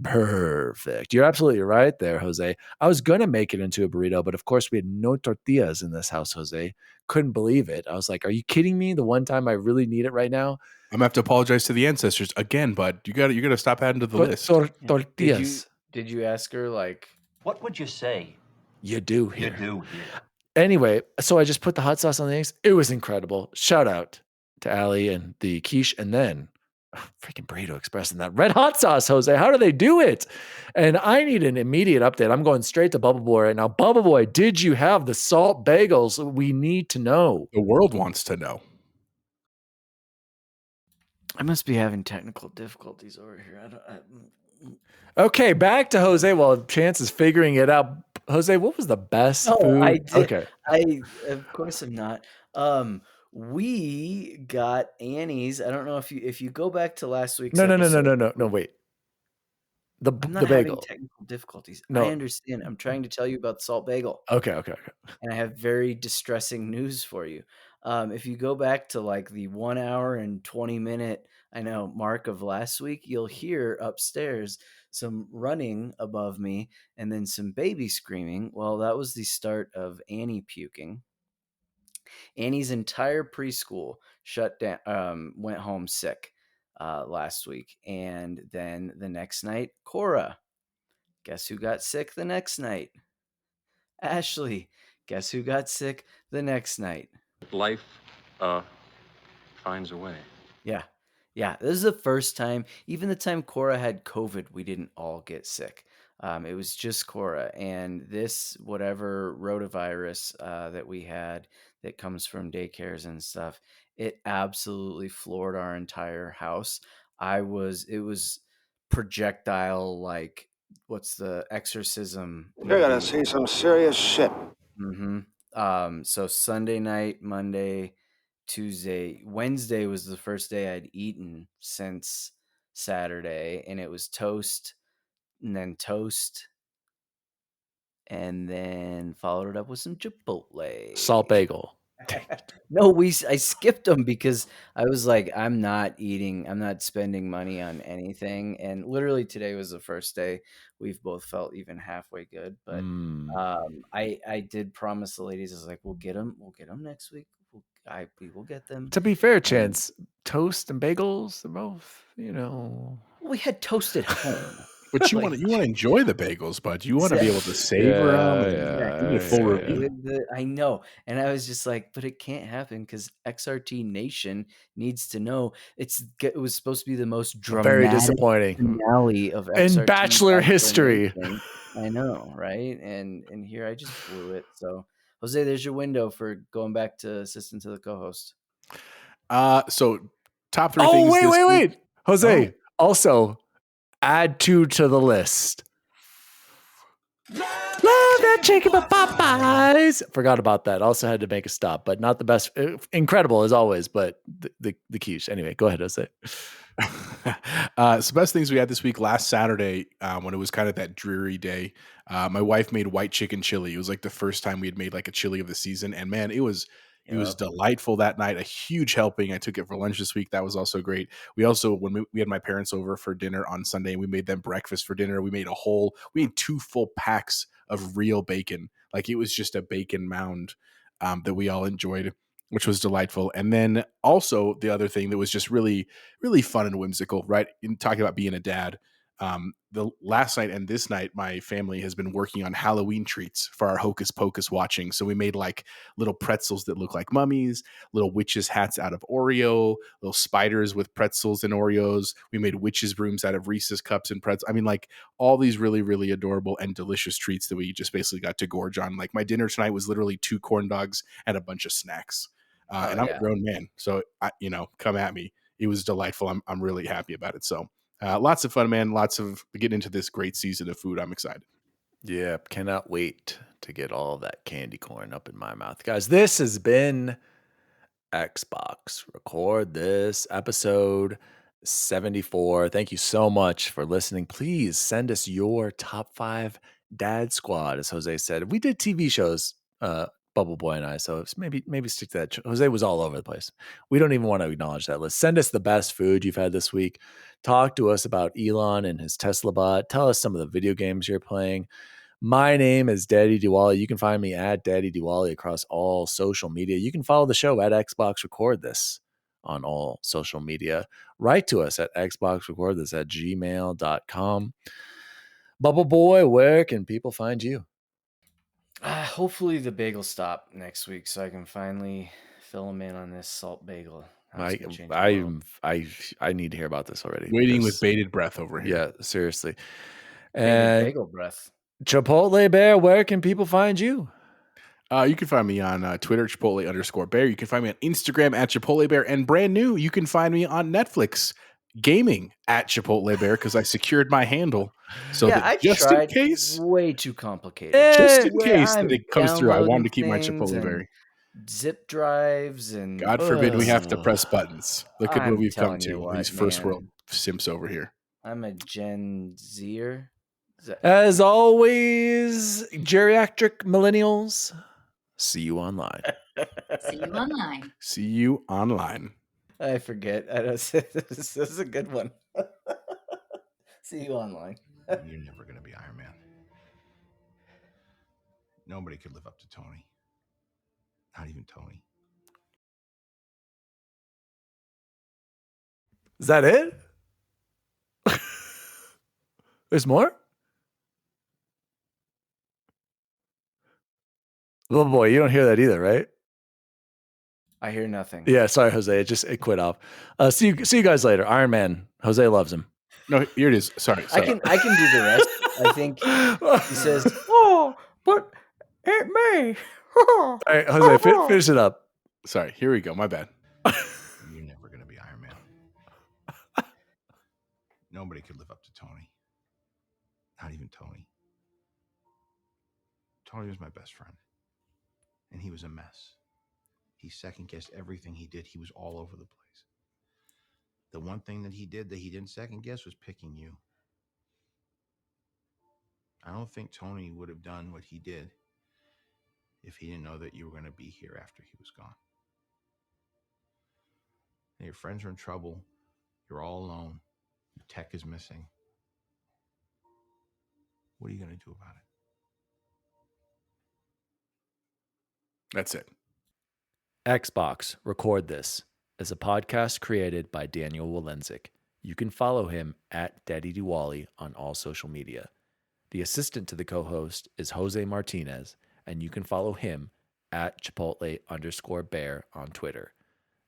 Perfect. You're absolutely right there, Jose. I was going to make it into a burrito, but of course we had no tortillas in this house, Jose. Couldn't believe it. I was like, are you kidding me? The one time I really need it right now. I'm gonna have to apologize to the ancestors again, bud. You gotta stop adding to the list. Tortillas. Did you ask her, like, what would you say? You do here. You do here. Anyway, so I just put the hot sauce on the eggs. It was incredible. Shout out to Allie and the quiche. And then freaking Burrito Express and that red hot sauce, Jose. How do they do it? And I need an immediate update. I'm going straight to Bubble Boy right now. Bubble Boy, did you have the salt bagels? We need to know. The world wants to know. I must be having technical difficulties over here. Okay, back to Jose while Chance is figuring it out. Jose, what was the best food? I did. Okay. I of course am not. We got Annie's. I don't know if you go back to last week's No, episode. wait. I'm not the bagel. having technical difficulties. No. I understand. I'm trying to tell you about the salt bagel. Okay. And I have very distressing news for you. If you go back to like the 1 hour and 20 minute, mark of last week, you'll hear upstairs some running above me and then some baby screaming. Well, that was the start of Annie puking. Annie's entire preschool shut down, went home sick last week. And then the next night, Cora. Guess who got sick the next night? Ashley. Guess who got sick the next night? Life finds a way. Yeah. This is the first time, even the time Cora had COVID, we didn't all get sick. It was just Cora. And this, whatever rotavirus that we had that comes from daycares and stuff, it absolutely floored our entire house. It was projectile, like, what's the exorcism? You're gonna see some serious shit. So Sunday night, Monday, Tuesday, Wednesday was the first day I'd eaten since Saturday, and it was toast, and then followed it up with some Chipotle. Salt bagel. No, I skipped them because I was like, I'm not spending money on anything. And literally today was the first day we've both felt even halfway good. But I did promise the ladies, I was like, we'll get them next week. We will get them. To be fair, Chance, toast and bagels, they're both, We had toast at home. But you want to enjoy the bagels, but you want to be able to savor them and give it a full review. I know, and I was just like, but it can't happen because XRT Nation needs to know it was supposed to be the most dramatic very disappointing finale of in XRT Bachelor history. Nation. I know, right? And here I just blew it. So Jose, there's your window for going back to assistant to the co-host. So top 3 things. Wait. Jose, also add 2 to the list. Love that chicken from Popeyes. Forgot about that. Also had to make a stop, but not the best. Incredible as always, but the quiche. Anyway, go ahead, Jose. So best things we had this week. Last Saturday, when it was kind of that dreary day, my wife made white chicken chili. It was like the first time we had made like a chili of the season, and man, it was delightful that night. A huge helping. I took it for lunch this week. That was also great. We also, when we had my parents over for dinner on Sunday, and we made them breakfast for dinner. We made 2 full packs of real bacon. Like it was just a bacon mound that we all enjoyed, which was delightful. And then also the other thing that was just really, really fun and whimsical, right? In talking about being a dad, the last night and this night, my family has been working on Halloween treats for our Hocus Pocus watching. So we made like little pretzels that look like mummies, little witches hats out of Oreo, little spiders with pretzels and Oreos. We made witches brooms out of Reese's cups and pretzels. I mean, like all these really, really adorable and delicious treats that we just basically got to gorge on. Like my dinner tonight was literally 2 corn dogs and a bunch of snacks. And I'm a grown man, so come at me. It was delightful. I'm really happy about it. So lots of fun, man. Lots of getting into this great season of food. I'm excited. Yeah, cannot wait to get all that candy corn up in my mouth. Guys, this has been Xbox Record This, episode 74. Thank you so much for listening. Please send us your top 5 dad squad, as Jose said. We did TV shows, Bubble Boy and I, so maybe stick to that. Jose was all over the place. We don't even want to acknowledge that list. Send us the best food you've had this week. Talk to us about Elon and his Tesla bot. Tell us some of the video games you're playing. My name is Daddy Diwali. You can find me at Daddy Diwali across all social media. You can follow the show at Xbox Record This on all social media. Write to us at xboxrecordthis@gmail.com. Bubble Boy, where can people find you? Hopefully the bagel stop next week so I can finally fill them in on this salt bagel. I need to hear about this already. Waiting with bated breath over here. Yeah, seriously. And bagel breath. Chipotle Bear, where can people find you? You can find me on Twitter, Chipotle_Bear. You can find me on Instagram at Chipotle Bear. And brand new, you can find me on Netflix gaming at Chipotle Bear because I secured my handle. So that just in case, way too complicated. Just in case that it comes through, I wanted to keep my Chipotle Bear. Zip drives and God forbid we have to press buttons. Look at where we've come to. These first world simps over here. I'm a Gen Zer. As always, geriatric millennials. See you online. See you online. See you online. I forget. I don't say this is a good one. See you online. You're never going to be Iron Man. Nobody could live up to Tony. Not even Tony. Is that it? There's more? Little boy, you don't hear that either, right? I hear nothing. Yeah, sorry, Jose. It quit off. See you guys later. Iron Man. Jose loves him. No, here it is. Sorry. I can do the rest. I think he says, "Oh, but Aunt May." All right, Jose, finish it up. Sorry, here we go. My bad. You're never going to be Iron Man. Nobody could live up to Tony. Not even Tony. Tony was my best friend. And he was a mess. He second-guessed everything he did. He was all over the place. The one thing that he did that he didn't second-guess was picking you. I don't think Tony would have done what he did if he didn't know that you were going to be here after he was gone. And your friends are in trouble. You're all alone. Your tech is missing. What are you going to do about it? That's it. Xbox Record This is a podcast created by Daniel Walenzik You can follow him at Daddy Diwali on all social media. The assistant to the co-host is Jose Martinez, and you can follow him at Chipotle_bear on Twitter.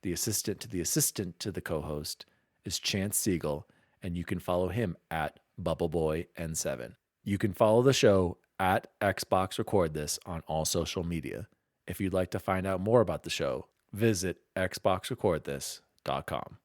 The assistant to the co-host is Chance Siegel, and you can follow him at BubbleBoyN7. You can follow the show at Xbox Record This on all social media. If you'd like to find out more about the show, visit xboxrecordthis.com.